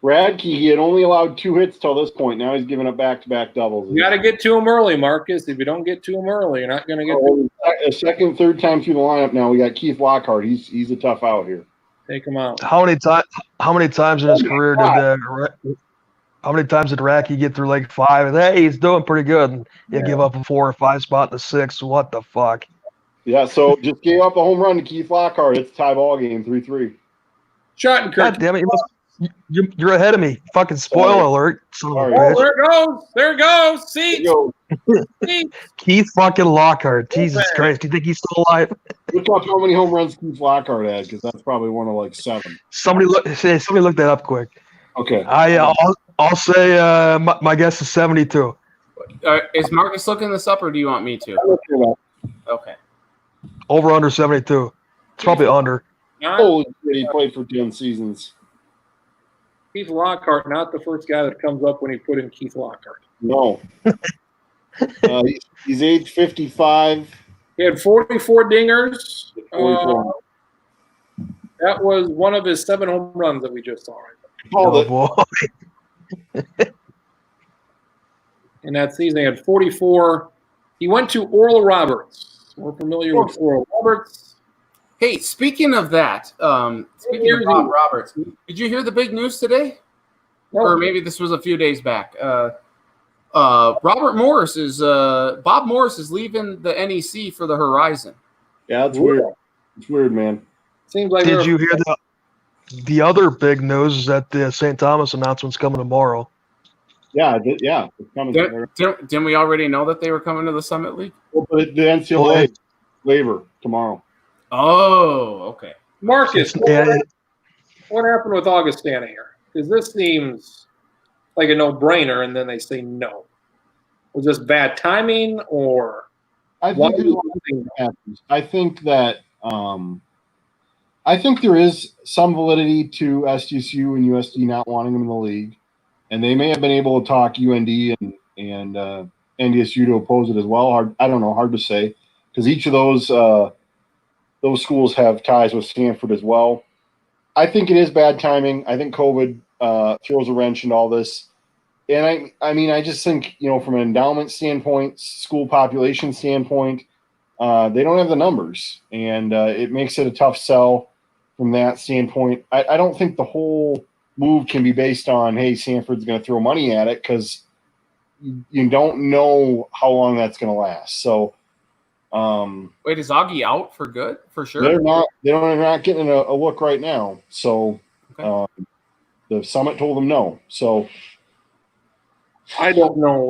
Radke, he had only allowed 2 hits till this point. Now he's giving up back-to-back doubles. You got to get to him early, Marcus. If you don't get to him early, you're not going to get a second, third time through the lineup now. We got Keith Lockhart. He's a tough out here. Take him out. How many times in his career did Racky get through like 5? Hey, he's doing pretty good. And you give up a 4 or 5 spot in the 6. What the fuck? Yeah, so just gave up a home run to Keith Lockhart. It's a tie ball game, 3-3. Shattenkirk. God damn it! You're ahead of me. Fucking spoiler alert. Son of a bitch. There it goes. There it goes. See? Keith fucking Lockhart. Jesus Christ. Do you think he's still alive? Look up how many home runs Keith Lockhart had, because that's probably one of like 7. Somebody look that up quick. Okay. I'll say my guess is 72. Is Marcus looking this up, or do you want me to? Okay. Over under 72. It's probably under. Holy shit, he played for 10 seasons. Keith Lockhart, not the first guy that comes up when he put in Keith Lockhart. No. He's age 55. He had 44 dingers. 44. That was one of his 7 home runs that we just saw. Oh, boy. In that season, he had 44. He went to Oral Roberts. We're familiar with Oral Roberts. Hey, speaking of that, speaking of Bob Roberts, did you hear the big news today? No. Or maybe this was a few days back. Bob Morris is leaving the NEC for the Horizon. Yeah, that's weird. It's weird, man. Seems like. Did you hear the other big news is that the St. Thomas announcement's coming tomorrow? Yeah, it's coming. Didn't we already know that they were coming to the Summit League? Well, but the NCAA waiver tomorrow. Oh, okay. Marcus, what happened with Augustana here? Because this seems like a no-brainer, and then they say no. Was this bad timing, or I think that I think there is some validity to SDSU and USD not wanting them in the league, and they may have been able to talk UND and NDSU to oppose it as well. I don't know, hard to say, because each of those schools have ties with Stanford as well. I think it is bad timing. I think COVID throws a wrench into all this. And I mean, I just think, from an endowment standpoint, school population standpoint, they don't have the numbers. And it makes it a tough sell from that standpoint. I don't think the whole move can be based on, hey, Stanford's going to throw money at it, because you don't know how long that's going to last. So, wait, is Augie out for good? For sure. They're not getting a look right now. So, okay. The Summit told them no. So I don't know.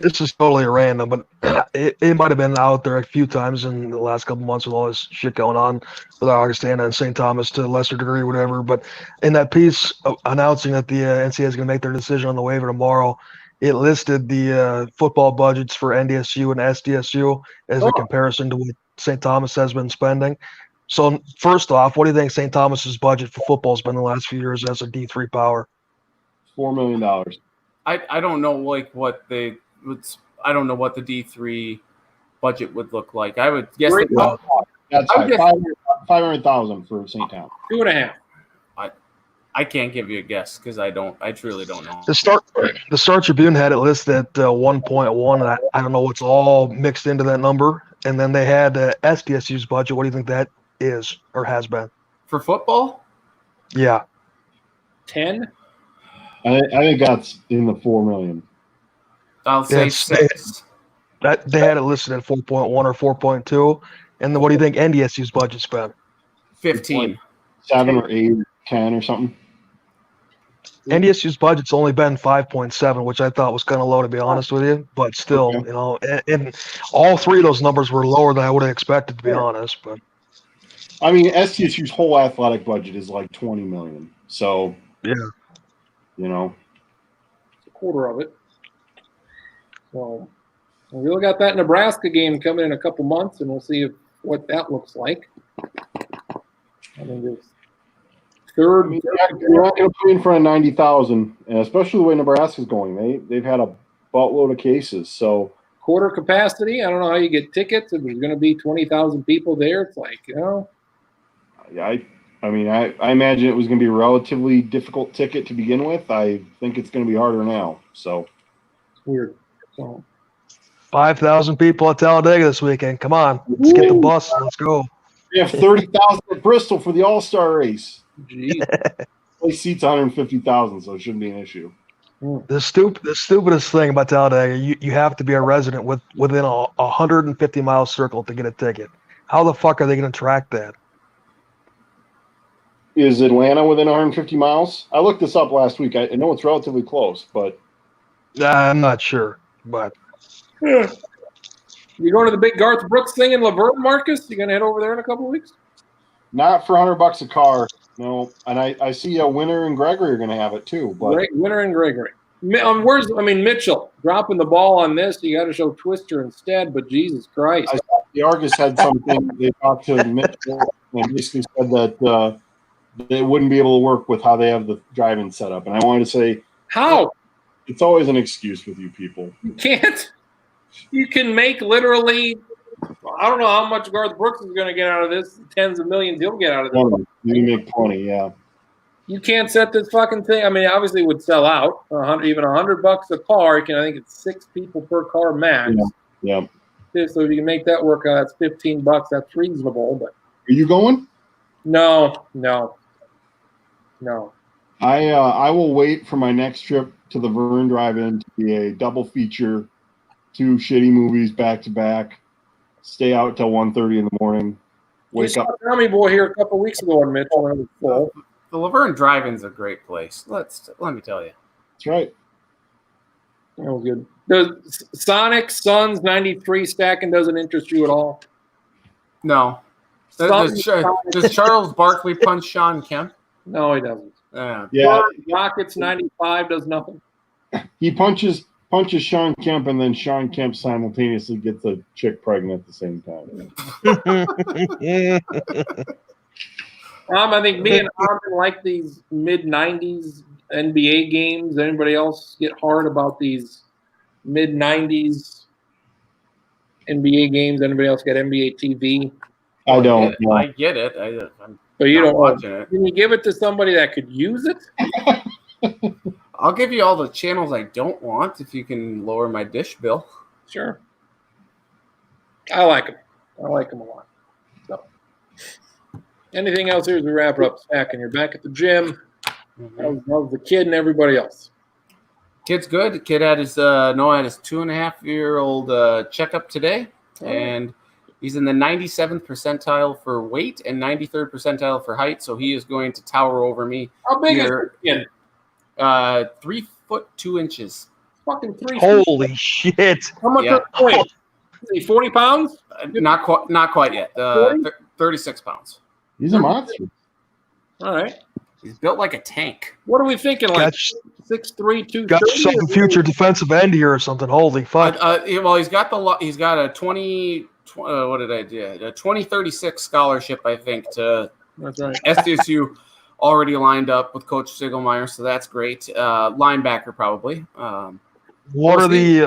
This is totally random, but it might have been out there a few times in the last couple months with all this shit going on with Augustana and St. Thomas to a lesser degree, whatever. But in that piece announcing that the NCAA is going to make their decision on the waiver tomorrow, it listed the football budgets for NDSU and SDSU as a comparison to what St. Thomas has been spending. So first off, what do you think St. Thomas's budget for football has been the last few years as a D3 power? $4 million. I don't know what the D3 budget would look like. I would guess That's I would right. guess- 500,000 for St. Thomas. 2.5. I can't give you a guess because I truly don't know. The Star Tribune had it listed at 1.1, and I don't know what's all mixed into that number. And then they had SDSU's budget. What do you think that is or has been? For football? Yeah. 10. I think that's in the 4 million. I'll say Yes. 6. That they had it listed at 4.1 or 4.2. And then what do you think NDSU's budget's been? 15. 7 or 8, 10 or something. NDSU's budget's only been 5.7, which I thought was kind of low, to be honest with you. But still, Okay. and all three of those numbers were lower than I would have expected, to be honest. But I mean, SDSU's whole athletic budget is like 20 million. So, yeah, A quarter of it. So we really got that Nebraska game coming in a couple months, and we'll see what that looks like. I mean, there's third. You're not going to put in front of 90,000, and especially the way Nebraska's going. They've had a boatload of cases. So Quarter capacity. I don't know how you get tickets. If there's going to be 20,000 people there, it's like, yeah, I mean, I imagine it was going to be a relatively difficult ticket to begin with. I think it's going to be harder now. So it's weird. So 5,000 people at Talladega this weekend. Come on, let's get the bus. Let's go. we have 30,000 at Bristol for the All-Star race. geez. Place seats 150,000, so it shouldn't be an issue. The stupidest thing about Talladega, you have to be a resident within a 150-mile circle to get a ticket. How the fuck are they going to track that? Is Atlanta within 150 miles? I looked this up last week. I know it's relatively close, but I'm not sure, but You going to the big Garth Brooks thing in Laverne, Marcus? You going to head over there in a couple of weeks? not for $100 a car. No, and I see Winter and Gregory are going to have it too. But Winter and Gregory. Mitchell dropping the ball on this. You got to show Twister instead, but Jesus Christ. the Argus had something. They talked to Mitchell and basically said that they wouldn't be able to work with how they have the driving set up. And I wanted to say, How? it's always an excuse with you people. You can't. You can make literally, I don't know how much Garth Brooks is going to get out of this. Tens of millions he'll get out of this. You make plenty, yeah. You can't set this fucking thing. I mean, obviously it would sell out. Even $100 a car. I think it's 6 people per car max. Yeah. So if you can make that work out, that's $15. That's reasonable. But Are you going? no. I will wait for my next trip to the Vern Drive-In to be a double feature, 2 shitty movies back to back. Stay out till 1:30 in the morning. We Wake saw up. Tommy Boy here a couple weeks ago in Mitchell when it was full. The Laverne Drive-In's a great place. Let me tell you. That's right. That was good. Does Sonic Suns 93 stacking doesn't interest you at all? No. Does Charles Barkley punch Sean Kemp? No, he doesn't. Yeah, Rockets 95 does nothing. he punches Sean Kemp, and then Sean Kemp simultaneously gets a chick pregnant at the same time. I think me and Armin like these mid-90s NBA games. Anybody else get hard about these mid-90s NBA games? Anybody else got NBA TV? I don't. No. I get it. I'm So you not don't watching it. Can you give it to somebody that could use it? I'll give you all the channels I don't want if you can lower my dish bill. Sure. I like them. I like them a lot. So, anything else here as we wrap it up? Stacking, you're back at the gym. How's the kid and everybody else? Kid's good. The kid had his 2.5-year-old checkup today, and he's in the 97th percentile for weight and 93rd percentile for height. So he is going to tower over me. How big here. is your kid? 3 foot 2 inches. Fucking 3 feet. Holy shit! How much Yeah. does he weigh? Is he 40 pounds? Not quite yet. 36 pounds. He's a monster. All right. He's built like a tank. What are we thinking? Like Got, 6'3", 230? got some future defensive end here or something. Holy fuck! Well, he's got a 20. What did I do? A 2036 scholarship, I think, to That's right. SDSU. Already lined up with Coach Sigelmeyer, so that's great. Linebacker probably. What are the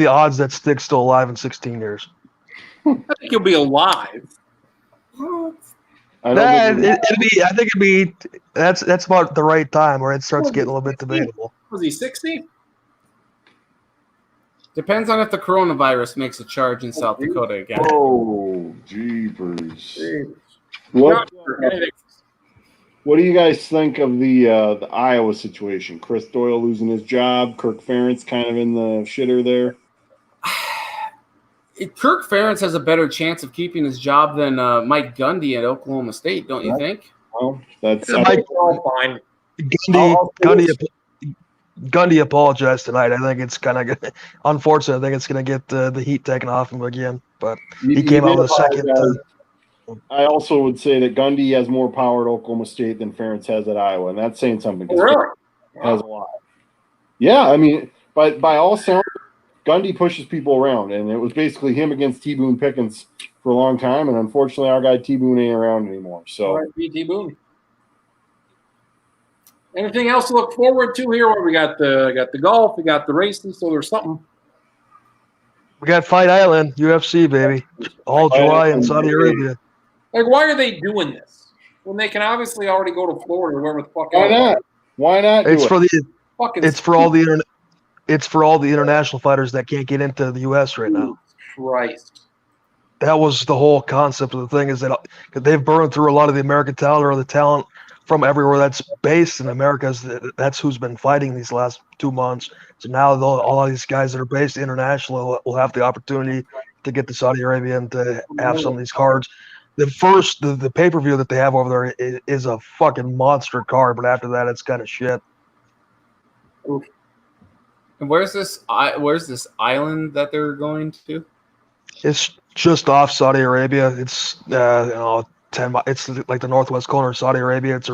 odds that Stick's still alive in 16 years? I think he'll be alive. I It'd be that's about the right time where it starts getting a little bit debatable. Was he 60? Depends on if the coronavirus makes a charge in South Dakota again. Oh, jeepers! What do you guys think of the Iowa situation? Chris Doyle losing his job, Kirk Ferentz kind of in the shitter there. Kirk Ferentz has a better chance of keeping his job than Mike Gundy at Oklahoma State, don't you think? Well, that's Yeah, Mike- All fine. Gundy apologized tonight. I think it's kind of unfortunate. I think it's going to get the heat taken off him again. But he came out with a second. I also would say that Gundy has more power at Oklahoma State than Ferentz has at Iowa, and that's saying something. 'Cause Really? Ferentz has a lot. Yeah, I mean, by all sounds, Gundy pushes people around, and it was basically him against T. Boone Pickens for a long time, and unfortunately, our guy T. Boone ain't around anymore. So, All right, BT Boone. Anything else to look forward to here? Where we got the golf, we got the racing, so there's something. We got Fight Island, UFC, baby. All July in Saudi Arabia. Like, why are they doing this when they can obviously already go to Florida or wherever the fuck? why not? Why not? It's do for it? the Fucking it's for all the international fighters that can't get into the U.S. right now. Christ. That was the whole concept of the thing, is that they've burned through a lot of the American talent or the talent from everywhere that's based in America. That's who's been fighting these last 2 months. So now all of these guys that are based internationally will have the opportunity to get to Saudi Arabia and to have some of these cards. The pay-per-view that they have over there is a fucking monster card, but after that, it's kind of shit. And where's this island that they're going to? It's just off Saudi Arabia. It's 10 miles. It's like the northwest corner of Saudi Arabia. It's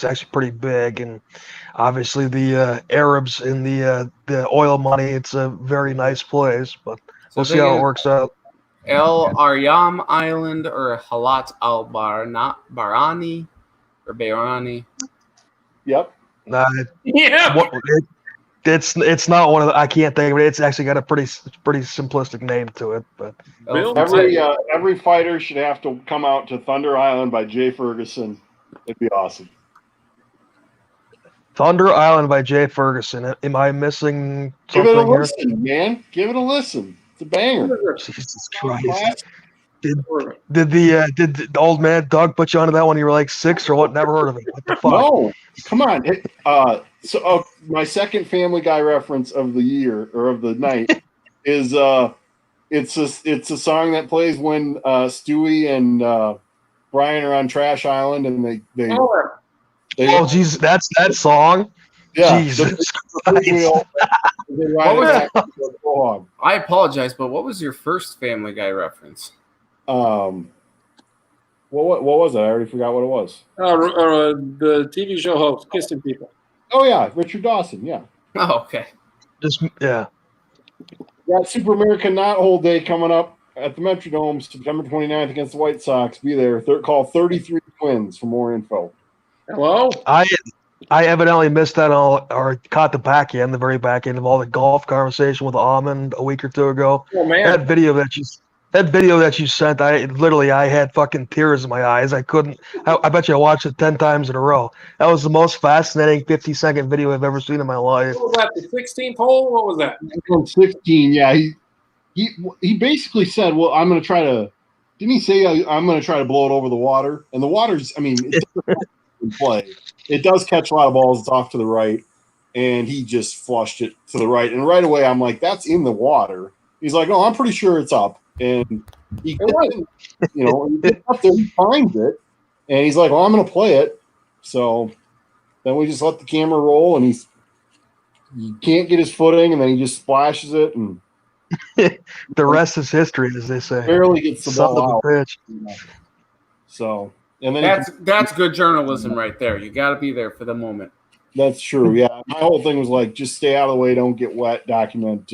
actually pretty big, and obviously the Arabs and the oil money. It's a very nice place, but we'll see how it works out. El Aryam Island or Halat Al Barani or Bayrani. Yep. Yeah. It's not one of the, I can't think of it. It's actually got a pretty simplistic name to it, but Bill? Every fighter should have to come out to Thunder Island by Jay Ferguson. It'd be awesome. Thunder Island by Jay Ferguson. Am I missing Give something it a here? listen, man. Give it a listen. It's a banger. Jesus Christ. Did the old man Doug put you onto that when you were like 6 or what? Never heard of it. What the fuck? No, come on. My second Family Guy reference of the year or of the night is it's a song that plays when Stewie and Brian are on Trash Island and they Oh, Jesus, that's that song. yeah. Jesus I apologize, but what was your first Family Guy reference? What was it? I already forgot what it was. The TV show host, Kissing People. Oh yeah, Richard Dawson. Yeah. Oh, okay. Yeah. Got Super American Knot Hole Day coming up at the Metrodome September 29th against the White Sox. Be there. Call 33 Twins for more info. Hello? I evidently missed that or caught the back end, the very back end of all the golf conversation with Almond a week or two ago. Oh man. That video that you sent, I had fucking tears in my eyes. I bet you I watched it 10 times in a row. That was the most fascinating 50-second video I've ever seen in my life. What was that? The 16th hole? What was that? 16. Yeah. He basically said, "Well, I'm going to try to." Didn't he say I'm going to try to blow it over the water? And the water's. I mean, it doesn't play. It does catch a lot of balls. It's off to the right, and he just flushed it to the right. And right away, I'm like, "That's in the water." He's like, "No, I'm pretty sure it's up." And he gets up there, he finds it, and he's like, "Well, I'm going to play it." So Then we just let the camera roll, and he can't get his footing, and then he just splashes it and The rest is history, as they say. barely gets the Son ball of out. a bitch. So, and then That's good journalism right there. You got to be there for the moment. that's true. Yeah, my whole thing was like, just stay out of the way, don't get wet. Document.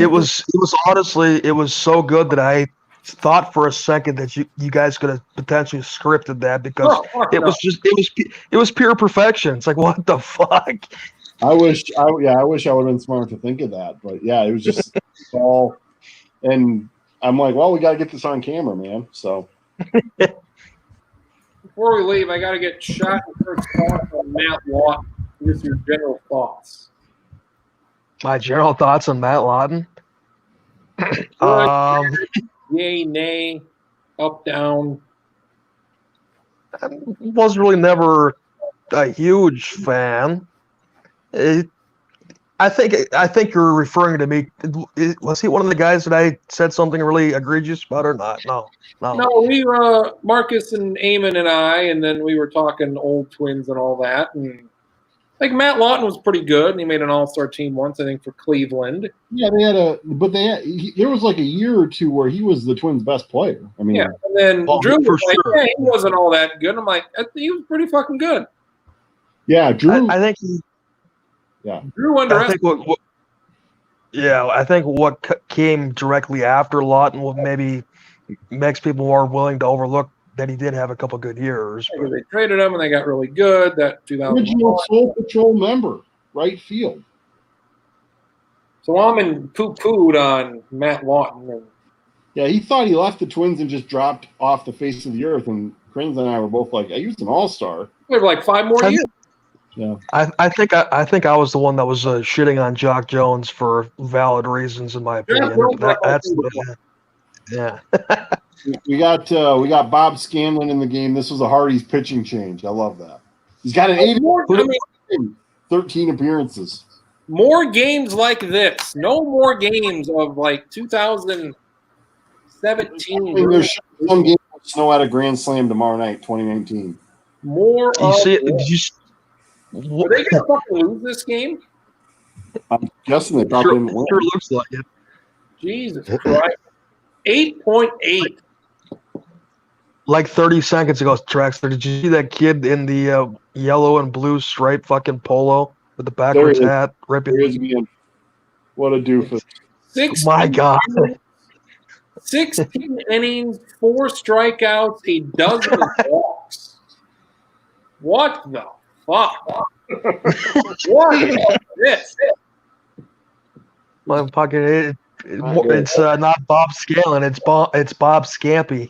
It was honestly, it was so good that I thought for a second that you guys could have potentially scripted that because it was pure perfection. It's like, what the fuck? I wish I would have been smart to think of that, but yeah, it was just all. And I'm like, well, we got to get this on camera, man. So Before we leave, I got to get shot and first thoughts on Matt Watt. Just your general thoughts. My general thoughts on Matt Lawton. Yay, nay, up, down. I was really never a huge fan. I think you're referring to me. Was he one of the guys that I said something really egregious about or not? No. No, we Marcus and Eamon and I, and then we were talking old Twins and all that. And like Matt Lawton was pretty good, and he made an All-Star team once, I think, for Cleveland. yeah, there was like a year or two where he was the Twins' best player. I mean, Yeah, and then Drew was like, yeah, he wasn't all that good. I'm like, he was pretty fucking good. yeah, Drew. I think Drew underestimated. I think what came directly after Lawton will maybe makes people more willing to overlook that he did have a couple good years. They traded him, and they got really good. That 2001. Original Soul Patrol member, right field. So I'm in poo-pooed on Matt Lawton. And Yeah, he thought he left the Twins and just dropped off the face of the earth. And Cranes and I were both like, he was an all-star. we have like 5 more years. Yeah. I think I was the one that was shitting on Jock Jones for valid reasons, in my opinion. Yeah. We got Bob Scanlon in the game. This was a Hardy's pitching change. I love that. He's got an 13 appearances. More games like this. No more games of like 2017. There's some game with Snow at a Grand Slam tomorrow night, 2019. More. You see it? Are they going to fucking lose this game? I'm guessing they probably didn't win. Sure looks like it. Jesus Christ. 8.8. Like 30 seconds ago, Traxler, did you see that kid in the yellow and blue striped fucking polo with the backwards hat? There he is again. What a doofus. My God. 16 innings, 4 strikeouts, a dozen walks. What the fuck? What is this? My fucking it's not Bob Scanlon, it's Bob Scampy.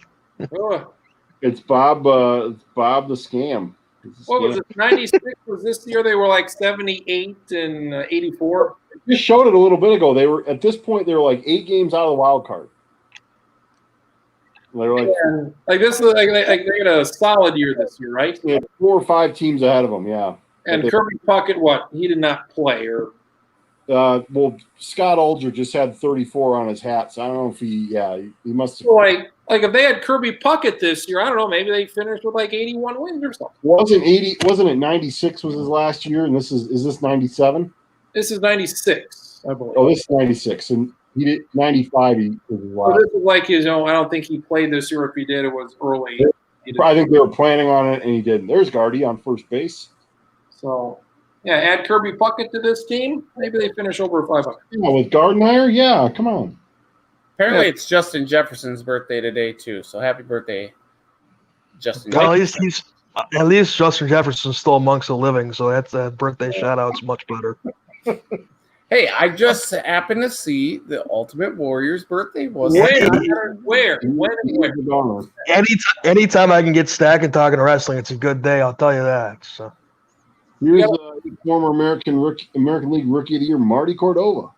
It's Bob the Scam. What was it? 96 was this year? They were like 78 and 84. Just showed it a little bit ago. They were at this point. They were like 8 games out of the wild card. They were like this is like they got a solid year this year, right? They had 4 or 5 teams ahead of them. Yeah. And Kirby Puckett, what? He did not play, or well, Scott Alger just had 34 on his hat, so I don't know if he must have. Like if they had Kirby Puckett this year, I don't know, maybe they finished with like 81 wins or something. Wasn't it 96 was his last year, and is this 97? This is 96, I believe. Oh, this is 96, and he did 95. He was his last. So this is like his own. I don't think he played this year. If he did, it was early. I think they were planning on it, and he didn't. There's Gardy on first base. So, yeah, add Kirby Puckett to this team. Maybe they finish over 500. Yeah, with Gardenhire, yeah, come on. Apparently, it's Justin Jefferson's birthday today too. So happy birthday, Justin. Well, at least Justin Jefferson's still amongst the living, so that's a birthday shout out's much better. Hey, I just happened to see the Ultimate Warrior's birthday was Where? When and where? Anytime I can get Stack and talking wrestling, it's a good day. I'll tell you that. So here's former American League Rookie of the Year, Marty Cordova.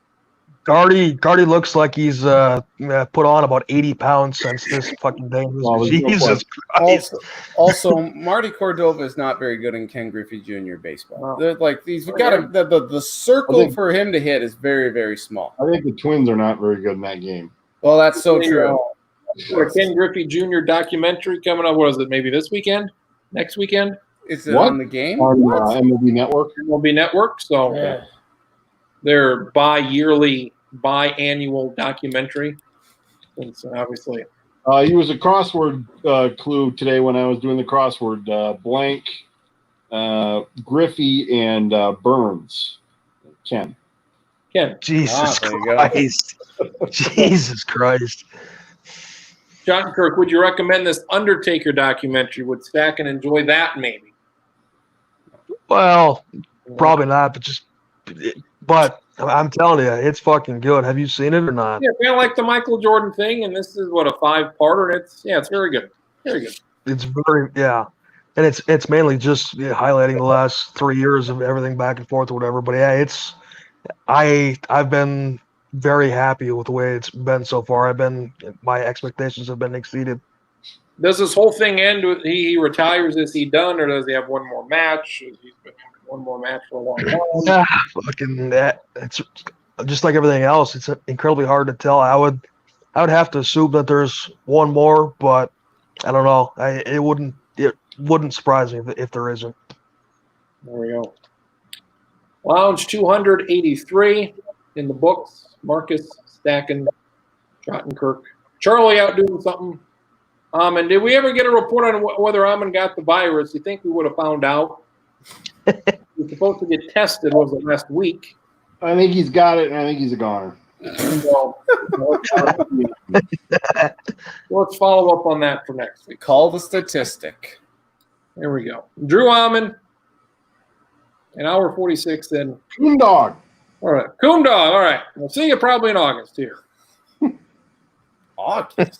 Gardy looks like he's put on about 80 pounds since this fucking day. Jesus Christ. Also, Marty Cordova is not very good in Ken Griffey Jr. baseball. They're like these. You got the circle for him to hit is very, very small. I think the Twins are not very good in that game. Well, that's so true. Ken Griffey Jr. documentary coming up. What is it? Maybe this weekend? Next weekend? Is it What? on the game? on What? MLB Network. MLB Network. So Yeah. their biannual documentary. And so obviously, He was a crossword clue today when I was doing the crossword. Blank, Griffey, and Burns. Ken. Ken, Jesus there you go. Christ. Jesus Christ. John Kirk, would you recommend this Undertaker documentary? Would Stack and enjoy that maybe? Well, probably not, but I'm telling you, it's fucking good. Have you seen it or not? Yeah, kind of like the Michael Jordan thing, and this is what, a 5-parter. It's very good, very good. It's very, yeah. And it's mainly just highlighting the last 3 years of everything back and forth or whatever. But yeah, I've been very happy with the way it's been so far. My expectations have been exceeded. Does this whole thing end with he retires? Is he done, or does he have one more match? He's been having one more match for a long time. Yeah, fucking that. It's just like everything else. It's incredibly hard to tell. I would have to assume that there's one more, but I don't know. It wouldn't surprise me if there isn't. There we go. Lounge 283 in the books. Marcus Stacken, Schottenkirk, Charlie out doing something. And did we ever get a report on whether Amon got the virus? You think we would have found out? He was supposed to get tested, was it last week? I think he's got it, and I think he's a goner. So, let's follow up on that for next week. Call the statistic. There we go. Drew Amon, an hour 46 then. Dog. All right. Coom Dog. All right. We'll see you probably in August here. August.